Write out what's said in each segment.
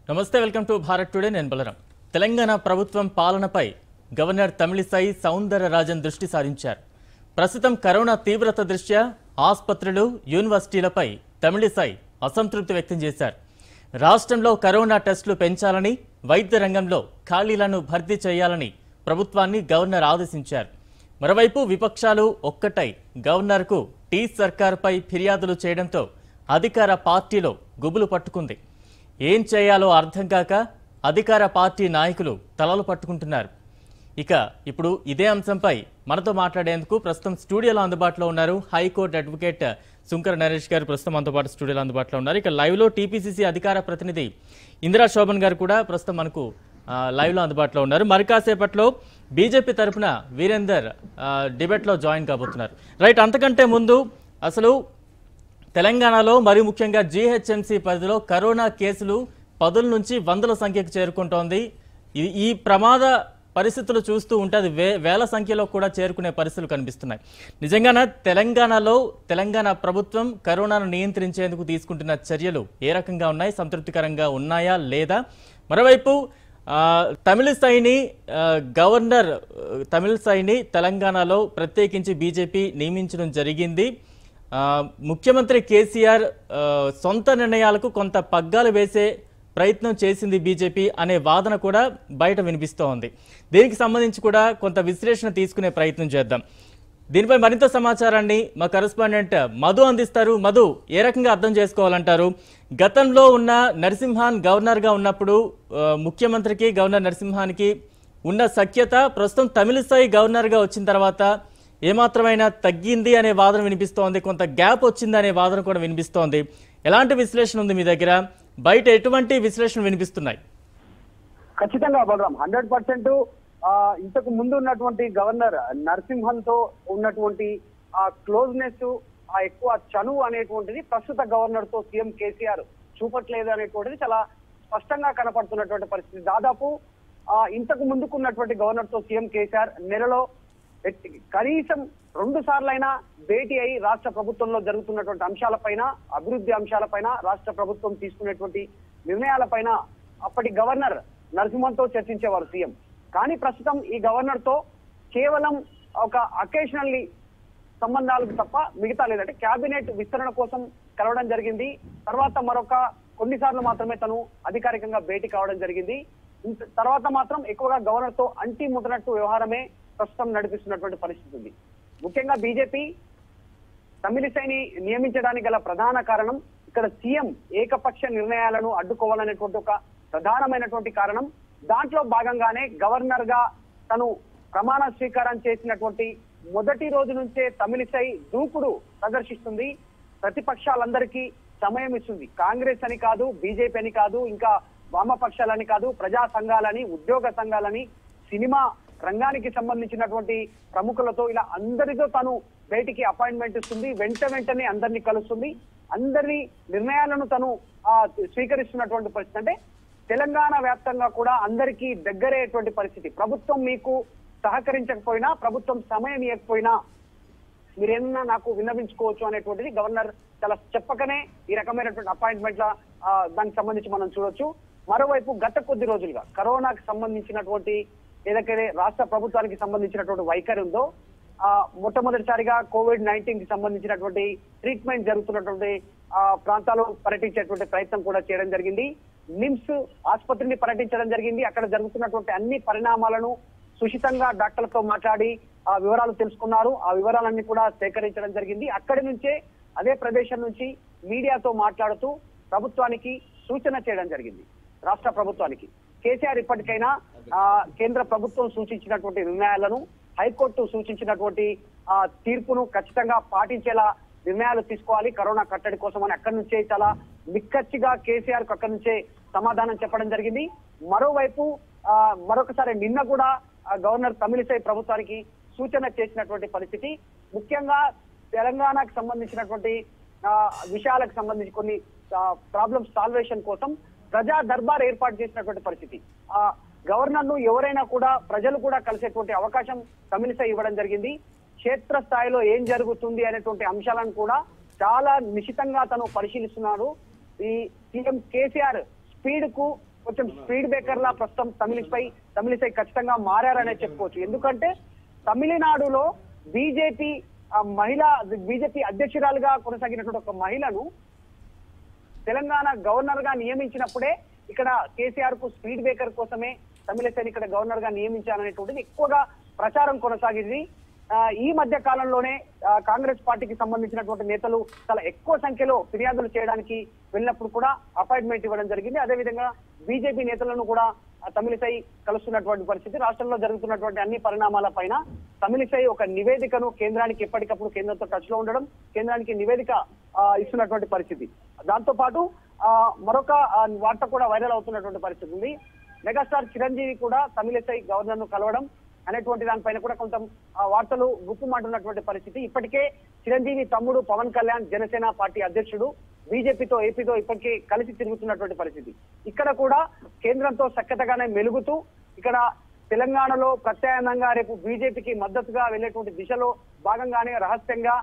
నమస్తే welcome to Bharat today నేను బలరాం తెలంగాణ ప్రభుత్వం పాలనపై గవర్నర్ తమిళిసై సౌందరరాజన్ దృష్టి సారించారు ప్రస్తుతం కరోనా తీవ్రత దృష్ట్యా ఆసుపత్రులు యూనివర్సిటీలపై తమిళిసై అసంతృప్తి వ్యక్తం చేశారు రాష్ట్రంలో కరోనా టెస్టులు పెంచాలని వైద్య రంగంలో ఖాళీలను భర్తీ చేయాలని ప్రభుత్వాన్ని గవర్నర్ ఆదేశించారు మరోవైపు విపక్షాలు ఒక్కటై గవర్నర్కు టీ సర్కార్పై ఫిర్యాదులు చేయడంతో అధికార పార్టీలో గుబులు పట్టుకుంది ఏం చేయాలో అర్థం కాక అధికార పార్టీ నాయకులు తలలు పట్టుకుంటున్నారు ఇక ఇప్పుడు ఇదే అంశంపై మనతో మాట్లాడేందుకు ప్రస్తుతం స్టూడియోలో అందుబాటులో ఉన్నారు హైకోర్టు అడ్వకేట్ సుంకర నరేష్ గారు ప్రస్తుతం మనతో పాటు స్టూడియోలో అందుబాటులో ఉన్నారు ఇక లైవ్లో టీపీసీసీ అధికార ప్రతినిధి ఇందిరా శోభన్ గారు కూడా ప్రస్తుతం మనకు లైవ్లో అందుబాటులో ఉన్నారు మరి కాసేపట్లో బీజేపీ తరఫున వీరేందర్ డిబేట్లో జాయిన్ కాబోతున్నారు రైట్ అంతకంటే ముందు అసలు తెలంగాణలో మరి ముఖ్యంగా జీహెచ్ఎంసీ పరిధిలో కరోనా కేసులు పదుల నుంచి వందల సంఖ్యకు చేరుకుంటోంది ఈ ప్రమాద పరిస్థితులు చూస్తూ ఉంటే అది వేల సంఖ్యలో కూడా చేరుకునే పరిస్థితులు కనిపిస్తున్నాయి నిజంగానే తెలంగాణ ప్రభుత్వం కరోనాను నియంత్రించేందుకు తీసుకుంటున్న చర్యలు ఏ రకంగా ఉన్నాయి సంతృప్తికరంగా ఉన్నాయా లేదా మరోవైపు గవర్నర్ తమిళిసైని తెలంగాణలో ప్రత్యేకించి బీజేపీ నియమించడం జరిగింది ముఖ్యమంత్రి కేసీఆర్ సొంత నిర్ణయాలకు కొంత పగ్గాలు వేసే ప్రయత్నం చేసింది బీజేపీ అనే వాదన కూడా బయట వినిపిస్తోంది దీనికి సంబంధించి కూడా కొంత విశ్లేషణ తీసుకునే ప్రయత్నం చేద్దాం దీనిపై మరింత సమాచారాన్ని మా కరెస్పాండెంట్ మధు అందిస్తారు మధు ఏ రకంగా అర్థం చేసుకోవాలంటారు గతంలో ఉన్న నరసింహాన్ గవర్నర్గా ఉన్నప్పుడు ముఖ్యమంత్రికి గవర్నర్ నరసింహానికి ఉన్న సఖ్యత ప్రస్తుతం తమిళిసై గవర్నర్గా వచ్చిన తర్వాత ఏమాత్రమైనా తగ్గింది అనే వాదన వినిపిస్తోంది కొంత గ్యాప్ వచ్చింది అనే వాదన కూడా వినిపిస్తోంది ఎలాంటి విశ్లేషణ ఉంది మీ దగ్గర బయట ఎటువంటి విశ్లేషణ వినిపిస్తున్నాయి ఖచ్చితంగా బలరాం 100% ఇంతకు ముందు ఉన్నటువంటి గవర్నర్ నరసింహన్ తో ఉన్నటువంటి ఆ క్లోజ్నెస్ ఆ ఎక్కువ చనువు అనేటువంటిది ప్రస్తుత గవర్నర్ తో సీఎం కేసీఆర్ చూపట్లేదు అనేటువంటిది చాలా స్పష్టంగా కనపడుతున్నటువంటి పరిస్థితి దాదాపు ఇంతకు ముందుకున్నటువంటి గవర్నర్ తో సీఎం కేసీఆర్ నెలలో కనీసం 2 సార్లైనా భేటీ అయి రాష్ట్ర ప్రభుత్వంలో జరుగుతున్నటువంటి అంశాలపైన అభివృద్ధి అంశాలపైన రాష్ట్ర ప్రభుత్వం తీసుకునేటువంటి నిర్ణయాలపైన అప్పటి గవర్నర్ నరసింహన్ తో చర్చించేవారు సీఎం కానీ ప్రస్తుతం ఈ గవర్నర్ తో కేవలం ఒక అకేషనల్లీ సంబంధాలకు తప్ప మిగతా లేదంటే కేబినెట్ విస్తరణ కోసం కలవడం జరిగింది తర్వాత మరొక కొన్నిసార్లు మాత్రమే తను అధికారికంగా భేటీ కావడం జరిగింది తర్వాత మాత్రం ఎక్కువగా గవర్నర్ తో అంటి ముట్టనట్టు వ్యవహారమే ప్రస్తుతం నడిపిస్తున్నటువంటి పరిస్థితి ఉంది ముఖ్యంగా బీజేపీ తమిళిసైని నియమించడానికి గల ప్రధాన కారణం ఇక్కడ సీఎం ఏకపక్ష నిర్ణయాలను అడ్డుకోవాలనేటువంటి ఒక ప్రధానమైనటువంటి కారణం దాంట్లో భాగంగానే గవర్నర్ గా తను ప్రమాణ స్వీకారం చేసినటువంటి మొదటి రోజు నుంచే తమిళిసై దూకుడు ప్రదర్శిస్తుంది ప్రతిపక్షాలందరికీ సమయం ఇస్తుంది కాంగ్రెస్ అని కాదు బీజేపీ అని కాదు ఇంకా వామపక్షాలని కాదు ప్రజా సంఘాలని ఉద్యోగ సంఘాలని సినిమా రంగానికి సంబంధించినటువంటి ప్రముఖులతో ఇలా అందరితో తను బయటికి అపాయింట్మెంట్ ఇస్తుంది వెంటనే అందరినీ కలుస్తుంది అందరి నిర్ణయాలను తను స్వీకరిస్తున్నటువంటి పరిస్థితి అంటే తెలంగాణ వ్యాప్తంగా కూడా అందరికీ దగ్గరయ్యేటువంటి పరిస్థితి ప్రభుత్వం మీకు సహకరించకపోయినా ప్రభుత్వం సమయం ఇవ్వకపోయినా మీరేమన్నా నాకు విన్నవించుకోవచ్చు అనేటువంటిది గవర్నర్ చాలా చెప్పకనే ఈ రకమైనటువంటి అపాయింట్మెంట్ల దానికి సంబంధించి మనం చూడొచ్చు మరోవైపు గత కొద్ది రోజులుగా కరోనాకు సంబంధించినటువంటి ఏదైతే రాష్ట్ర ప్రభుత్వానికి సంబంధించినటువంటి వైఖరి ఉందో మొట్టమొదటిసారిగా COVID-19 కి సంబంధించినటువంటి ట్రీట్మెంట్ జరుగుతున్నటువంటి ప్రాంతాలు పర్యటించేటువంటి ప్రయత్నం కూడా చేయడం జరిగింది నిమ్స్ ఆసుపత్రిని పర్యటించడం జరిగింది అక్కడ జరుగుతున్నటువంటి అన్ని పరిణామాలను సుషితంగా డాక్టర్లతో మాట్లాడి ఆ వివరాలు తెలుసుకున్నారు ఆ వివరాలన్నీ కూడా సేకరించడం జరిగింది అక్కడి నుంచే అదే ప్రదేశం నుంచి మీడియాతో మాట్లాడుతూ ప్రభుత్వానికి సూచన చేయడం జరిగింది రాష్ట్ర ప్రభుత్వానికి కేసీఆర్ ఇప్పటికైనా కేంద్ర ప్రభుత్వం సూచించినటువంటి నిర్ణయాలను హైకోర్టు సూచించినటువంటి తీర్పును ఖచ్చితంగా పాటించేలా నిర్ణయాలు తీసుకోవాలి కరోనా కట్టడి కోసం అని అక్కడి నుంచే చాలా నిక్కచ్చిగా కేసీఆర్ కు అక్కడి నుంచే సమాధానం చెప్పడం జరిగింది మరోవైపు మరొకసారి నిన్న కూడా గవర్నర్ తమిళిసై ప్రభుత్వానికి సూచన చేసినటువంటి పరిస్థితి ముఖ్యంగా తెలంగాణకు సంబంధించినటువంటి విషయాలకు సంబంధించి కొన్ని ప్రాబ్లమ్స్ సాల్వేషన్ కోసం ప్రజా దర్బార్ ఏర్పాటు చేసినటువంటి పరిస్థితి గవర్నర్ ను ఎవరైనా కూడా ప్రజలు కూడా కలిసేటువంటి అవకాశం తమిళిసై ఇవ్వడం జరిగింది క్షేత్రస్థాయిలో ఏం జరుగుతుంది అనేటువంటి అంశాలను కూడా చాలా నిశితంగా తను పరిశీలిస్తున్నారు ఈ సీఎం కేసీఆర్ స్పీడ్ కు కొంచెం స్పీడ్ బ్రేకర్ లా ప్రస్తుతం తమిళిసై ఖచ్చితంగా మారారనే చెప్పుకోవచ్చు. ఎందుకంటే తమిళనాడులో బీజేపీ బీజేపీ అధ్యక్షురాలుగా కొనసాగినటువంటి ఒక మహిళను తెలంగాణ గవర్నర్ గా నియమించినప్పుడే ఇక్కడ కేసీఆర్ కు స్పీడ్ బ్రేకర్ కోసమే తమిళిసైని ఇక్కడ గవర్నర్ గా నియమించాలనేటువంటిది ఎక్కువగా ప్రచారం కొనసాగింది. ఈ మధ్య కాలంలోనే కాంగ్రెస్ పార్టీకి సంబంధించినటువంటి నేతలు చాలా ఎక్కువ సంఖ్యలో ఫిర్యాదులు చేయడానికి వెళ్ళినప్పుడు కూడా అపాయింట్మెంట్ ఇవ్వడం జరిగింది. అదేవిధంగా బీజేపీ నేతలను కూడా తమిళిసై కలుస్తున్నటువంటి పరిస్థితి. రాష్ట్రంలో జరుగుతున్నటువంటి అన్ని పరిణామాల పైన తమిళిసై ఒక నివేదికను కేంద్రానికి ఎప్పటికప్పుడు కేంద్రంతో టచ్ లో ఉండడం, కేంద్రానికి నివేదిక ఇస్తున్నటువంటి పరిస్థితి. దాంతో పాటు మరొక వార్త కూడా వైరల్ అవుతున్నటువంటి పరిస్థితి ఉంది. మెగాస్టార్ చిరంజీవి కూడా తమిళిసై గవర్నర్ ను కలవడం అనేటువంటి దానిపైన కూడా కొంత వార్తలు గుప్పుమంటున్నటువంటి పరిస్థితి. ఇప్పటికే చిరంజీవి తమ్ముడు పవన్ కళ్యాణ్ జనసేన పార్టీ అధ్యక్షుడు బీజేపీతో ఏపీతో ఇప్పటికే కలిసి తిరుగుతున్నటువంటి పరిస్థితి. ఇక్కడ కూడా కేంద్రంతో సఖ్యతగానే మెలుగుతూ ఇక్కడ తెలంగాణలో ప్రత్యామ్నాయంగా రేపు బీజేపీకి మద్దతుగా వెళ్లేటువంటి దిశలో భాగంగానే రహస్యంగా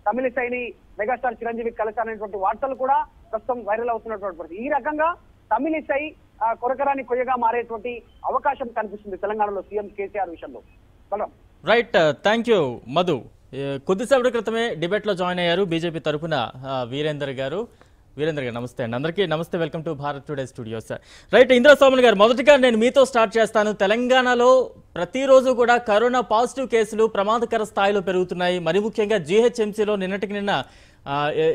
తమిళిసైని మెగాస్టార్ చిరంజీవి కలిసారనేటువంటి వార్తలు కూడా ప్రస్తుతం వైరల్ అవుతున్నటువంటి పరిస్థితి. ఈ రకంగా తమిళిసై కొరకరాని కొయ్యగా మారేటువంటి అవకాశం కనిపిస్తుంది తెలంగాణలో సీఎం కేసీఆర్ విషయంలో. Right, thank you Madhu. కొద్దిసేపటి క్రితమే డిబేట్ లో జాయిన్ అయ్యారు బీజేపీ తరఫున వీరేందర్ గారు. వీరేందర్ గారు నమస్తే అండి. అందరికీ నమస్తే, welcome to Bharat today studios. Right, Indraswami గారు, మొదటిగా నేను మీతో స్టార్ట్ చేస్తాను. తెలంగాణలో ప్రతిరోజు కూడా కరోనా పాజిటివ్ కేసులు ప్రమాదకర స్థాయిలో పెరుగుతున్నాయి. మరి ముఖ్యంగా జీహెచ్ఎంసీలో నిన్నటికి నిన్న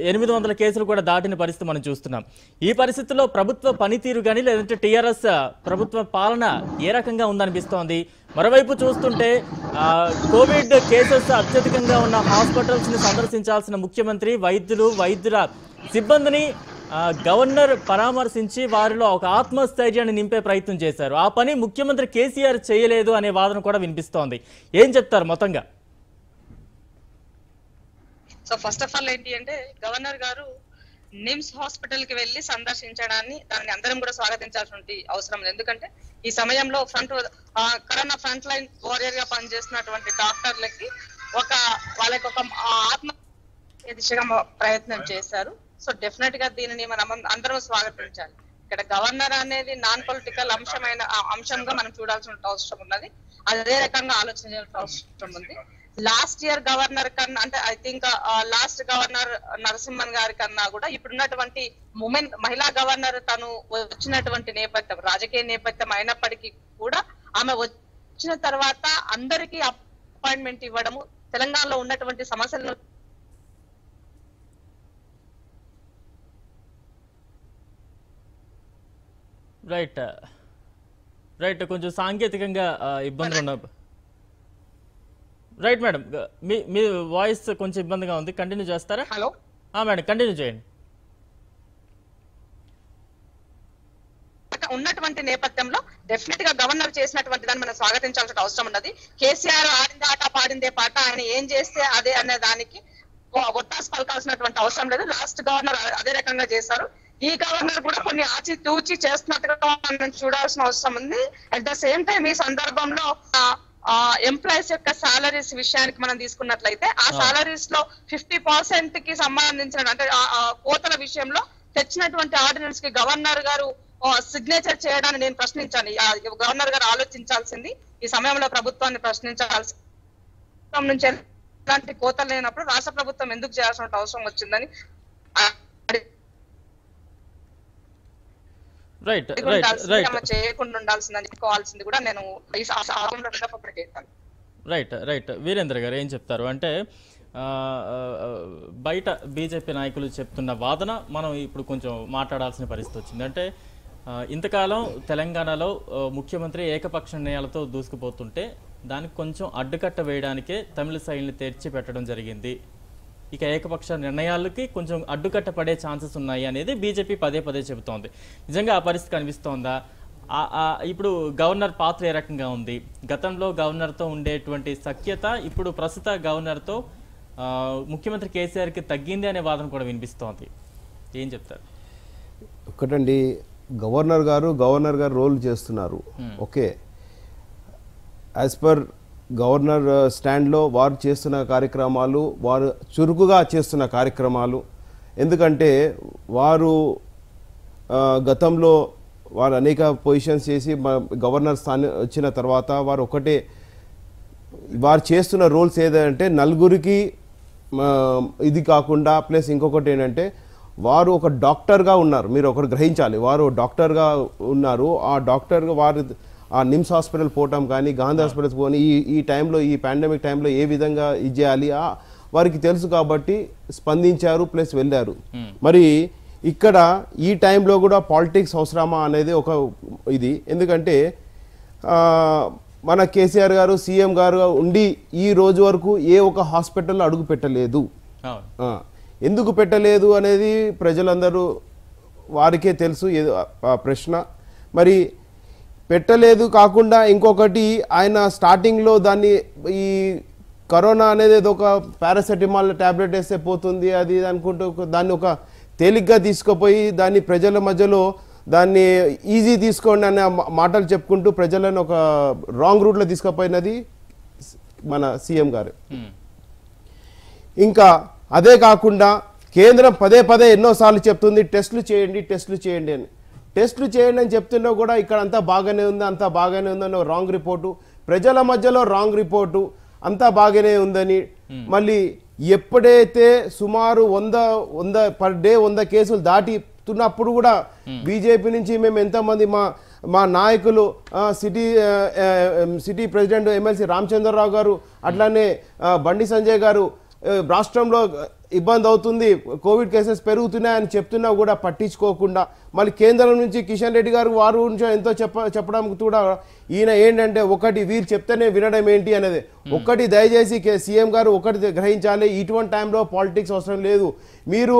800 కేసులు కూడా దాటిన పరిస్థితి మనం చూస్తున్నాం. ఈ పరిస్థితుల్లో ప్రభుత్వ పనితీరు కానీ లేదంటే టీఆర్ఎస్ ప్రభుత్వ పాలన ఏ రకంగా ఉందనిపిస్తోంది? మరోవైపు చూస్తుంటే కోవిడ్ కేసెస్ అత్యధికంగా ఉన్న హాస్పిటల్స్ ని సందర్శించాల్సిన ముఖ్యమంత్రి వైద్యుల సిబ్బందిని గవర్నర్ పరామర్శించి వారిలో ఒక ఆత్మస్థైర్యాన్ని నింపే ప్రయత్నం చేశారు. ఆ పని ముఖ్యమంత్రి కేసీఆర్ చేయలేదు అనే వాదన కూడా వినిపిస్తోంది. ఏం చెప్తారు మొత్తంగా? సో ఫస్ట్ ఆఫ్ ఆల్ ఏంటి అంటే గవర్నర్ గారు నిమ్స్ హాస్పిటల్ కి వెళ్లి సందర్శించడాన్ని దాన్ని అందరం కూడా స్వాగతించాల్సిన అవసరం ఉంది. ఎందుకంటే ఈ సమయంలో కరోనా ఫ్రంట్ లైన్ వారియర్ గా పనిచేస్తున్నటువంటి డాక్టర్లకి వాళ్ళకి ఒక ఆత్మ దిశగా ప్రయత్నం చేశారు. సో డెఫినెట్ గా దీనిని మనం అందరం స్వాగతించాలి. ఇక్కడ గవర్నర్ అనేది నాన్ పొలిటికల్ అంశంగా మనం చూడాల్సిన అవసరం ఉన్నది. అదే రకంగా ఆలోచించాల్సిన అవసరం ఉంది. లాస్ట్ ఇయర్ గవర్నర్ కన్నా అంటే I think last governor Narasimhan గారి కన్నా కూడా ఇప్పుడున్నటువంటి మహిళా గవర్నర్ తను వచ్చినటువంటి నేపథ్యం రాజకీయ నేపథ్యం అయినప్పటికీ కూడా ఆమె వచ్చిన తర్వాత అందరికీ అపాయింట్మెంట్ ఇవ్వడము, తెలంగాణలో ఉన్నటువంటి సమస్యలను రైట్ కొంచెం సాంకేతికంగా ఇబ్బందులు ఉన్న రైట్ మేడం, మీ వాయిస్ కొంచెం ఇబ్బందిగా ఉంది, కంటిన్యూ చేస్తారా? హలో మేడం కంటిన్యూ చేయండి. ఉన్నటువంటి నేపథ్యంలో డెఫినెట్ గా గవర్నర్ చేసినటువంటి దాన్ని మనం స్వాగతించాల్సిన అవసరం ఉన్నది. కేసీఆర్ ఆడిందే ఆట పాడిందే పాట, ఆయన ఏం చేస్తే అదే అనే దానికి ఒత్తాసు పలకాల్సినటువంటి అవసరం లేదు. లాస్ట్ గవర్నర్ అదే రకంగా చేశారు. ఈ గవర్నర్ కూడా కొన్ని ఆచి తూచి చేస్తున్నట్టుగా మనం చూడాల్సిన అవసరం ఉంది. అట్ ద సేమ్ టైం ఈ సందర్భంలో ఎంప్లాయీస్ యొక్క సాలరీస్ విషయానికి మనం తీసుకున్నట్లయితే ఆ సాలరీస్ లో 50% కి సంబంధించిన అంటే కోతల విషయంలో తెచ్చినటువంటి ఆర్డినెన్స్ కి గవర్నర్ గారు సిగ్నేచర్ చేయడాన్ని నేను ప్రశ్నించాను. గవర్నర్ గారు ఆలోచించాల్సింది ఈ సమయంలో ప్రభుత్వాన్ని ప్రశ్నించాల్సి నుంచి ఎలాంటి కోతలు లేనప్పుడు రాష్ట్ర ప్రభుత్వం ఎందుకు చేయాల్సిన అవసరం వచ్చిందని చేయకుండా ఉండాల్సిందని చెప్పుకోవాల్సింది కూడా నేను రైట్ వీరేంద్ర గారు ఏం చెప్తారు అంటే బయట బీజేపీ నాయకులు చెప్తున్న వాదన మనం ఇప్పుడు కొంచెం మాట్లాడాల్సిన పరిస్థితి వచ్చింది. అంటే ఇంతకాలం తెలంగాణలో ముఖ్యమంత్రి ఏకపక్ష నిర్ణయాలతో దూసుకుపోతుంటే దానికి కొంచెం అడ్డుకట్ట వేయడానికే తమిళిసైని తెరిచి పెట్టడం జరిగింది. ఇక ఏకపక్ష నిర్ణయాలకి కొంచెం అడ్డుకట్ట పడే ఛాన్సెస్ ఉన్నాయి అనేది బీజేపీ పదే చెబుతోంది. నిజంగా ఆ పరిస్థితి కనిపిస్తోందా? ఇప్పుడు గవర్నర్ పాత్ర ఏ రకంగా ఉంది? గతంలో గవర్నర్తో ఉండేటువంటి సఖ్యత ఇప్పుడు ప్రస్తుత గవర్నర్తో ముఖ్యమంత్రి కేసీఆర్కి తగ్గింది అనే వాదన కూడా వినిపిస్తోంది. ఏం చెప్తారు? ఒకటండి, గవర్నర్ గారు రోల్ చేస్తున్నారు. ఓకే, యాజ్ పర్ గవర్నర్ స్టాండ్లో వారు చేస్తున్న కార్యక్రమాలు, వారు చురుకుగా చేస్తున్న కార్యక్రమాలు, ఎందుకంటే వారు గతంలో వారు అనేక పొజిషన్స్ చేసి గవర్నర్ స్థానం వచ్చిన తర్వాత వారు చేస్తున్న రోల్స్ ఏదంటే నలుగురికి ఇది కాకుండా ప్లస్ ఇంకొకటి ఏంటంటే వారు ఒక డాక్టర్గా ఉన్నారు. మీరు ఒకటి గ్రహించాలి, వారు డాక్టర్గా ఉన్నారు. ఆ డాక్టర్గా వారు ఆ నిమ్స్ హాస్పిటల్ పోవటం కానీ గాంధీ హాస్పిటల్స్ పోని ఈ టైంలో ఈ పాండమిక్ టైంలో ఏ విధంగా ఇది చేయాలి వారికి తెలుసు కాబట్టి స్పందించారు ప్లస్ వెళ్ళారు. మరి ఇక్కడ ఈ టైంలో కూడా పాలిటిక్స్ అవసరమా అనేది ఒక ఇది. ఎందుకంటే మన కేసీఆర్ గారు సీఎం గారు ఉండి ఈ రోజు వరకు ఏ ఒక హాస్పిటల్లో అడుగు పెట్టలేదు. ఎందుకు పెట్టలేదు అనేది ప్రజలందరూ వారికే తెలుసు ప్రశ్న. మరి పెట్టలేదు కాకుండా ఇంకొకటి ఆయన స్టార్టింగ్లో దాన్ని ఈ కరోనా అనేది ఒక పారాసెటమాల్ ట్యాబ్లెట్ వేస్తే పోతుంది అది అనుకుంటూ దాన్ని ఒక తేలిగ్గా తీసుకుపోయి దాన్ని ప్రజల మధ్యలో దాన్ని ఈజీ తీసుకోండి అనే మాటలు చెప్పుకుంటూ ప్రజలను ఒక రాంగ్ రూట్లో తీసుకుపోయినది మన సీఎం గారు. ఇంకా అదే కాకుండా కేంద్రం పదే పదే ఎన్నోసార్లు చెప్తుంది టెస్టులు చేయండి అని. టెస్టులు చేయండి అని చెప్తున్నా కూడా ఇక్కడ అంతా బాగానే ఉందని రాంగ్ రిపోర్టు, ప్రజల మధ్యలో రాంగ్ రిపోర్టు, అంతా బాగానే ఉందని. మళ్ళీ ఎప్పుడైతే సుమారు 100 పర్ డే 100 కేసులు దాటితున్నప్పుడు కూడా బీజేపీ నుంచి మేము ఎంతమంది మా నాయకులు సిటీ ప్రెసిడెంట్ ఎమ్మెల్సీ రామచంద్రరావు గారు అట్లానే బండి సంజయ్ గారు రాష్ట్రంలో ఇబ్బంది అవుతుంది, కోవిడ్ కేసెస్ పెరుగుతున్నాయని చెప్తున్నా కూడా పట్టించుకోకుండా మళ్ళీ కేంద్రం నుంచి కిషన్ రెడ్డి గారు వారు నుంచి ఎంతో చెప్పడం కూడా ఈయన ఏంటంటే ఒకటి వీరు చెప్తేనే వినడం ఏంటి అనేది. ఒకటి దయచేసి సీఎం గారు ఒకటి గ్రహించాలి, ఇటువంటి టైంలో పాలిటిక్స్ అవసరం లేదు. మీరు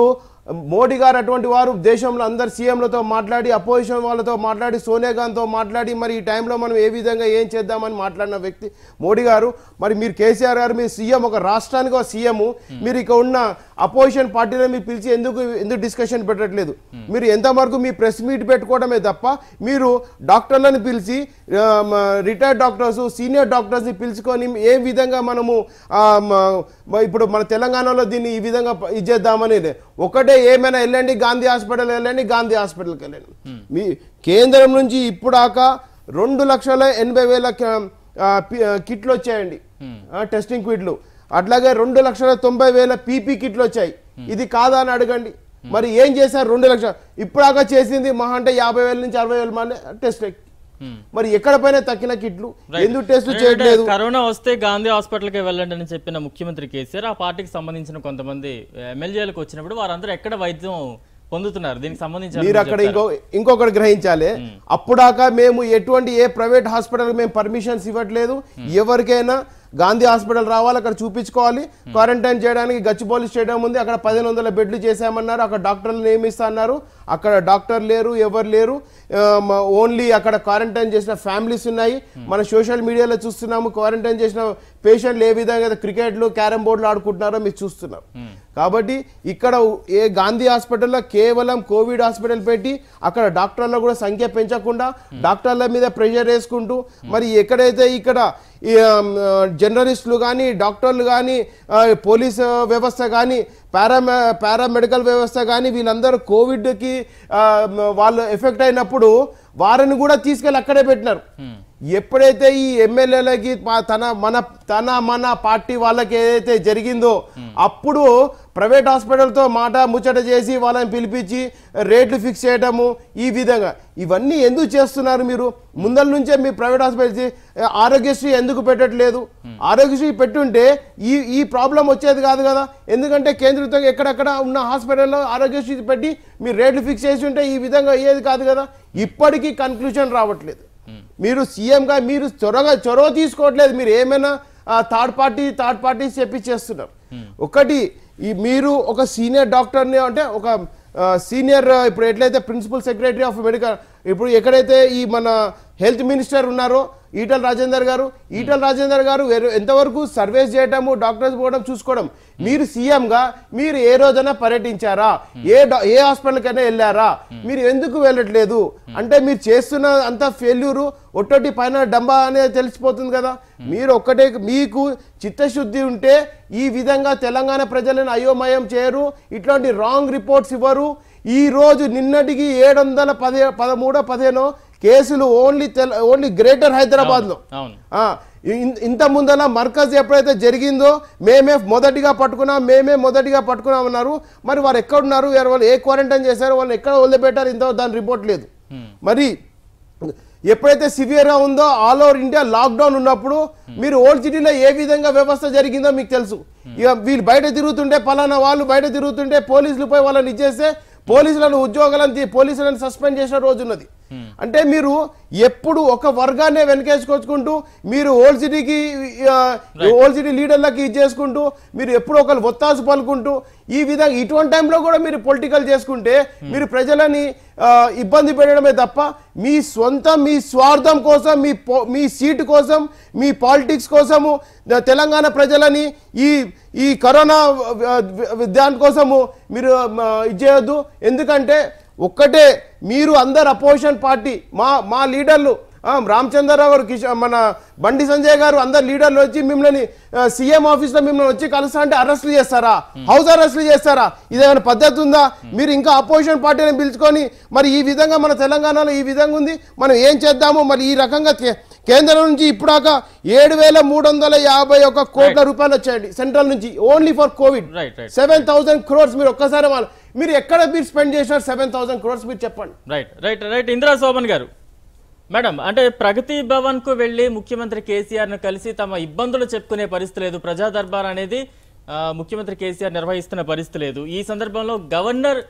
మోడీ గారు అటువంటి వారు దేశంలో అందరు సీఎంలతో మాట్లాడి అపోజిషన్ వాళ్ళతో మాట్లాడి సోనియా గాంధీతో మాట్లాడి మరి ఈ టైంలో మనం ఏ విధంగా ఏం చేద్దామని మాట్లాడిన వ్యక్తి మోడీ గారు. మరి మీరు కేసీఆర్ గారు మీరు సీఎం, ఒక రాష్ట్రానికి ఒక సీఎం, మీరు ఇక ఉన్న అపోజిషన్ పార్టీలో మీరు పిలిచి ఎందుకు డిస్కషన్ పెట్టట్లేదు? మీరు ఎంతవరకు మీ ప్రెస్ మీట్ పెట్టుకోవడమే తప్ప మీరు డాక్టర్లను పిలిచి రిటైర్డ్ డాక్టర్స్ సీనియర్ డాక్టర్స్ని పిలుచుకొని ఏ విధంగా మనము ఇప్పుడు మన తెలంగాణలో దీన్ని ఈ విధంగా ఇచ్చేద్దామని ఒకటే ఏమైనా వెళ్ళండి గాంధీ హాస్పిటల్కి వెళ్ళండి. మీ కేంద్రం నుంచి ఇప్పుడాక 2,80,000 కిట్లు వచ్చాయండి టెస్టింగ్ కిట్లు, అట్లాగే 2,90,000 పీపీ కిట్లు వచ్చాయి. ఇది కాదా అని అడగండి. మరి ఏం చేశారు? 2 లక్షలు ఇప్పుడాక చేసింది మహా అంటే 50,000 నుంచి 60,000 మంది టెస్ట్. మరి ఎక్కడ పైన తక్కిన కిట్లు ఎందుకు టెస్ట్ చేయట్లేదు? కరోనా వస్తే గాంధీ హాస్పిటల్కి వెళ్ళండి అని చెప్పిన ముఖ్యమంత్రి కేసీఆర్ ఆ పార్టీకి సంబంధించిన కొంతమంది ఎమ్మెల్యేలకు వచ్చినప్పుడు వారందరూ ఎక్కడ వైద్యం పొందుతున్నారు? దీనికి సంబంధించి మీరు అక్కడ ఇంకొకటి గ్రహించాలి. అప్పుడాక మేము ఏ ప్రైవేట్ హాస్పిటల్ మేము పర్మిషన్స్ ఇవ్వట్లేదు. ఎవరికైనా గాంధీ హాస్పిటల్ రావాలి, అక్కడ చూపించుకోవాలి. క్వారంటైన్ చేయడానికి గచ్చిబౌలి స్టేడియం ఉంది, అక్కడ 1,500 బెడ్లు చేశామన్నారు. అక్కడ డాక్టర్లు నియమిస్తా అన్నారు. అక్కడ డాక్టర్ లేరు, ఎవరు లేరు. ఓన్లీ అక్కడ క్వారంటైన్ చేసిన ఫ్యామిలీస్ ఉన్నాయి. మన సోషల్ మీడియాలో చూస్తున్నాము క్వారంటైన్ చేసిన పేషెంట్లు ఏ విధంగా క్రికెట్లు క్యారమ్ బోర్డులు ఆడుకుంటున్నారో మీరు చూస్తున్నారు. కాబట్టి ఇక్కడ ఏ గాంధీ హాస్పిటల్లో కేవలం కోవిడ్ హాస్పిటల్ పెట్టి అక్కడ డాక్టర్ల కూడా సంఖ్య పెంచకుండా థియేటర్ల మీద ప్రెషర్ వేసుకుంటూ మరి ఎక్కడైతే ఇక్కడ జర్నలిస్టులు కానీ డాక్టర్లు కానీ పోలీస్ వ్యవస్థ కానీ పారామెడికల్ వ్యవస్థ కానీ వీళ్ళందరూ కోవిడ్కి వాళ్ళు ఎఫెక్ట్ అయినప్పుడు వారిని కూడా తీసుకెళ్ళి అక్కడే పెట్టినారు. ఎప్పుడైతే ఈ ఎమ్మెల్యేలకి మన పార్టీ వాళ్ళకి ఏదైతే జరిగిందో అప్పుడు ప్రైవేట్ హాస్పిటల్తో ముచ్చట చేసి వాళ్ళని పిలిపించి రేట్లు ఫిక్స్ చేయడము ఈ విధంగా ఇవన్నీ ఎందుకు చేస్తున్నారు? మీరు ముందల నుంచే మీ ప్రైవేట్ హాస్పిటల్స్ ఆరోగ్యశ్రీ ఎందుకు పెట్టట్లేదు? ఆరోగ్యశ్రీ పెట్టుంటే ఈ ప్రాబ్లం వచ్చేది కాదు కదా. ఎందుకంటే కేంద్రంతో ఎక్కడెక్కడ ఉన్న హాస్పిటల్లో ఆరోగ్యశ్రీ పెట్టి మీరు రేట్లు ఫిక్స్ చేసి ఉంటే ఈ విధంగా అయ్యేది కాదు కదా. ఇప్పటికీ కన్క్లూజన్ రావట్లేదు. మీరు సీఎంగా మీరు చొరవ తీసుకోవట్లేదు. మీరు ఏమైనా థర్డ్ పార్టీ చెప్పి చేస్తున్నారు. ఒకటి మీరు ఒక సీనియర్ డాక్టర్ని అంటే ఒక సీనియర్ ఇప్పుడు ఎట్లయితే ప్రిన్సిపల్ సెక్రటరీ ఆఫ్ మెడికల్ ఇప్పుడు ఎక్కడైతే ఈ మన హెల్త్ మినిస్టర్ ఉన్నారో ఈటల రాజేందర్ గారు ఎంతవరకు సర్వేస్ చేయడము డాక్టర్స్ పోవడం చూసుకోవడం. మీరు సీఎంగా మీరు ఏ రోజైనా పర్యటించారా? ఏ హాస్పిటల్కైనా వెళ్ళారా? మీరు ఎందుకు వెళ్ళట్లేదు? అంటే మీరు చేస్తున్న అంత ఫెయిల్యూరు ఒట్టొట్టి పైన డంబా అనేది తెలిసిపోతుంది కదా. మీరు ఒక్కటే మీకు చిత్తశుద్ధి ఉంటే ఈ విధంగా తెలంగాణ ప్రజలను అయోమయం చేయరు, ఇట్లాంటి రాంగ్ రిపోర్ట్స్ ఇవ్వరు. ఈ రోజు నిన్నటికి 713 కేసులు ఓన్లీ గ్రేటర్ హైదరాబాద్ లో. ఇంత ముందల మర్కజ్ ఎప్పుడైతే జరిగిందో మేమే మొదటిగా పట్టుకున్నాం అన్నారు. మరి వారు ఎక్కడున్నారు, వాళ్ళు ఏ క్వారంటైన్ చేశారు, వాళ్ళు ఎక్కడ వదిలిపెట్టారు, ఇంత దాని రిపోర్ట్ లేదు. మరి ఎప్పుడైతే సివియర్ గా ఉందో ఆల్ ఓవర్ ఇండియా లాక్డౌన్ ఉన్నప్పుడు మీరు ఓల్డ్ సిటీలో ఏ విధంగా వ్యవస్థ జరిగిందో మీకు తెలుసు. ఇక వీళ్ళు బయట తిరుగుతుంటే పలానా వాళ్ళు బయట తిరుగుతుంటే పోలీసులు పోయి వాళ్ళని ఇచ్చేస్తే పోలీసులను సస్పెండ్ చేసిన రోజు ఉన్నది. అంటే మీరు ఎప్పుడు ఒక వర్గాన్ని వెనకేసుకొచ్చుకుంటూ మీరు ఓల్డ్ సిటీ లీడర్లకి చేసుకుంటూ మీరు ఎప్పుడు ఒకరు ఒత్తాసు పలుకుంటూ ఈ విధంగా ఇటువంటి టైంలో కూడా మీరు పొలిటికల్ చేసుకుంటే మీరు ప్రజలని ఇబ్బంది పెట్టడమే తప్ప మీ స్వార్థం కోసం మీ సీటు కోసం మీ పాలిటిక్స్ కోసము తెలంగాణ ప్రజలని ఈ కరోనా దానికోసము మీరు ఇచ్చేయద్దు. ఎందుకంటే ఒక్కటే మీరు అందరు అపోజిషన్ పార్టీ మా లీడర్లు రామచంద్రరావు గారు, మన బండి సంజయ్ గారు, అందరు లీడర్లు వచ్చి మిమ్మల్ని సీఎం ఆఫీస్లో మిమ్మల్ని వచ్చి కలుస్తా అంటే అరెస్టులు చేస్తారా, హౌస్ అరెస్టులు చేస్తారా? ఇదేమైనా పద్ధతి ఉందా? మీరు ఇంకా అపోజిషన్ పార్టీని పిలుచుకొని మరి ఈ విధంగా మన తెలంగాణలో ఈ విధంగా ఉంది, మనం ఏం చేద్దాము? మరి ఈ రకంగా కేంద్రం నుంచి ఇప్పుడాక 7,351 కోట్ల రూపాయలు వచ్చాయండి సెంట్రల్ నుంచి ఓన్లీ ఫర్ కోవిడ్. 7,000 crores మీరు ఒక్కసారి మీరు ఎక్కడ మీరు స్పెండ్ చేసినారు 7,000 crores మీరు చెప్పండి. రైట్ ఇందిరా శోభన్ గారు, మేడం, అంటే ప్రగతి భవన్ కు వెళ్లి ముఖ్యమంత్రి కేసీఆర్ ను కలిసి తమ ఇబ్బందులు చెప్పుకునే పరిస్థితి లేదు. ప్రజా దర్బార్ అనేది ముఖ్యమంత్రి కేసీఆర్ నిర్వహిస్తున్న పరిస్థితి లేదు. ఈ సందర్భంలో గవర్నర్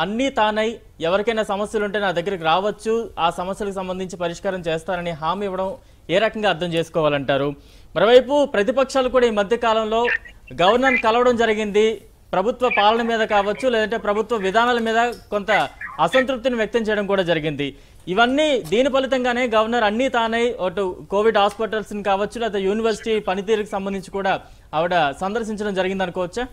అన్నీ తానై ఎవరికైనా సమస్యలు ఉంటే నా దగ్గరికి రావచ్చు, ఆ సమస్యలకు సంబంధించి పరిష్కారం చేస్తారని హామీ ఇవ్వడం ఏ రకంగా అర్థం చేసుకోవాలంటారు? మరోవైపు ప్రతిపక్షాలు కూడా ఈ మధ్య కాలంలో గవర్నర్ కలవడం జరిగింది. ప్రభుత్వ పాలన మీద కావచ్చు, లేదంటే ప్రభుత్వ విధానాల మీద కొంత అసంతృప్తిని వ్యక్తం చేయడం కూడా జరిగింది. ఇవన్నీ దీని ఫలితంగానే గవర్నర్ అన్నీ తానై అటు కోవిడ్ హాస్పిటల్స్ కావచ్చు, లేదా యూనివర్సిటీ పనితీరుకు సంబంధించి కూడా ఆవిడ సందర్శించడం జరిగింది అనుకోవచ్చా?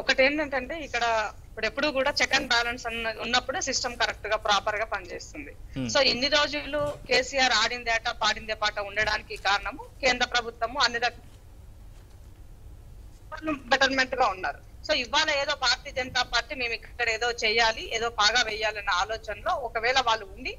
ఒకటి ఏంటంటే ఇక్కడ ఇప్పుడు ఎప్పుడు కూడా చెక్ అండ్ బ్యాలెన్స్ ఉన్నప్పుడు సిస్టమ్ కరెక్ట్ గా ప్రాపర్ గా పనిచేస్తుంది. సో ఇన్ని రోజులు కేసీఆర్ ఆడిందేట పాడిందే పాట ఉండడానికి కారణము కేంద్ర ప్రభుత్వము అన్ని బెటర్మెంట్ గా ఉన్నారు. సో ఇవాళ ఏదో భారతీయ జనతా పార్టీ మేము ఇక్కడ ఏదో చేయాలి, ఏదో బాగా వేయాలన్న ఆలోచనలో ఒకవేళ వాళ్ళు ఉండి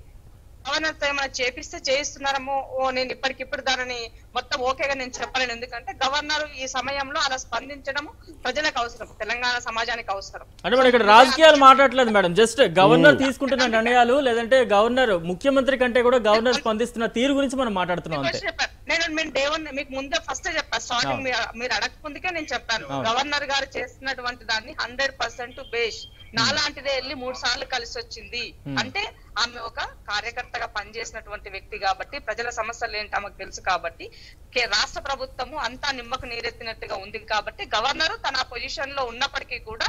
గవర్నర్తో ఏమైనా చేపిస్తే చేయిస్తున్నారేమో, నేను ఇప్పటికిప్పుడు దానిని మొత్తం ఓకేగా నేను చెప్పలేను. ఎందుకంటే గవర్నర్ ఈ సమయంలో అలా స్పందించడం ప్రజలకు అవసరం, తెలంగాణ సమాజానికి అవసరం. అంటే మనం ఇక్కడ రాజకీయాలు మాట్లాడలేదు మేడం, జస్ట్ గవర్నర్ తీసుకుంటున్న నిర్ణయాలు, లేదంటే గవర్నర్ ముఖ్యమంత్రి కంటే కూడా గవర్నర్ స్పందిస్తున్న తీరు గురించి మనం మాట్లాడుతున్నాం. నేను మీకు ముందే ఫస్ట్ చెప్పాను, స్టార్టింగ్ మీరు అడగకుందుకే నేను చెప్పాను, గవర్నర్ గారు చేస్తున్నటువంటి దాన్ని 100% బేష్. నాలాంటిదే వెళ్ళి 3 సార్లు కలిసి వచ్చింది అంటే ఆమె ఒక కార్యకర్తగా పనిచేసినటువంటి వ్యక్తి కాబట్టి, ప్రజల సమస్యలు ఏంటి ఆమెకు తెలుసు కాబట్టి, రాష్ట్ర ప్రభుత్వము అంతా నిమ్మకు నీరెత్తినట్టుగా ఉంది కాబట్టి గవర్నర్ తన పొజిషన్ లో ఉన్నప్పటికీ కూడా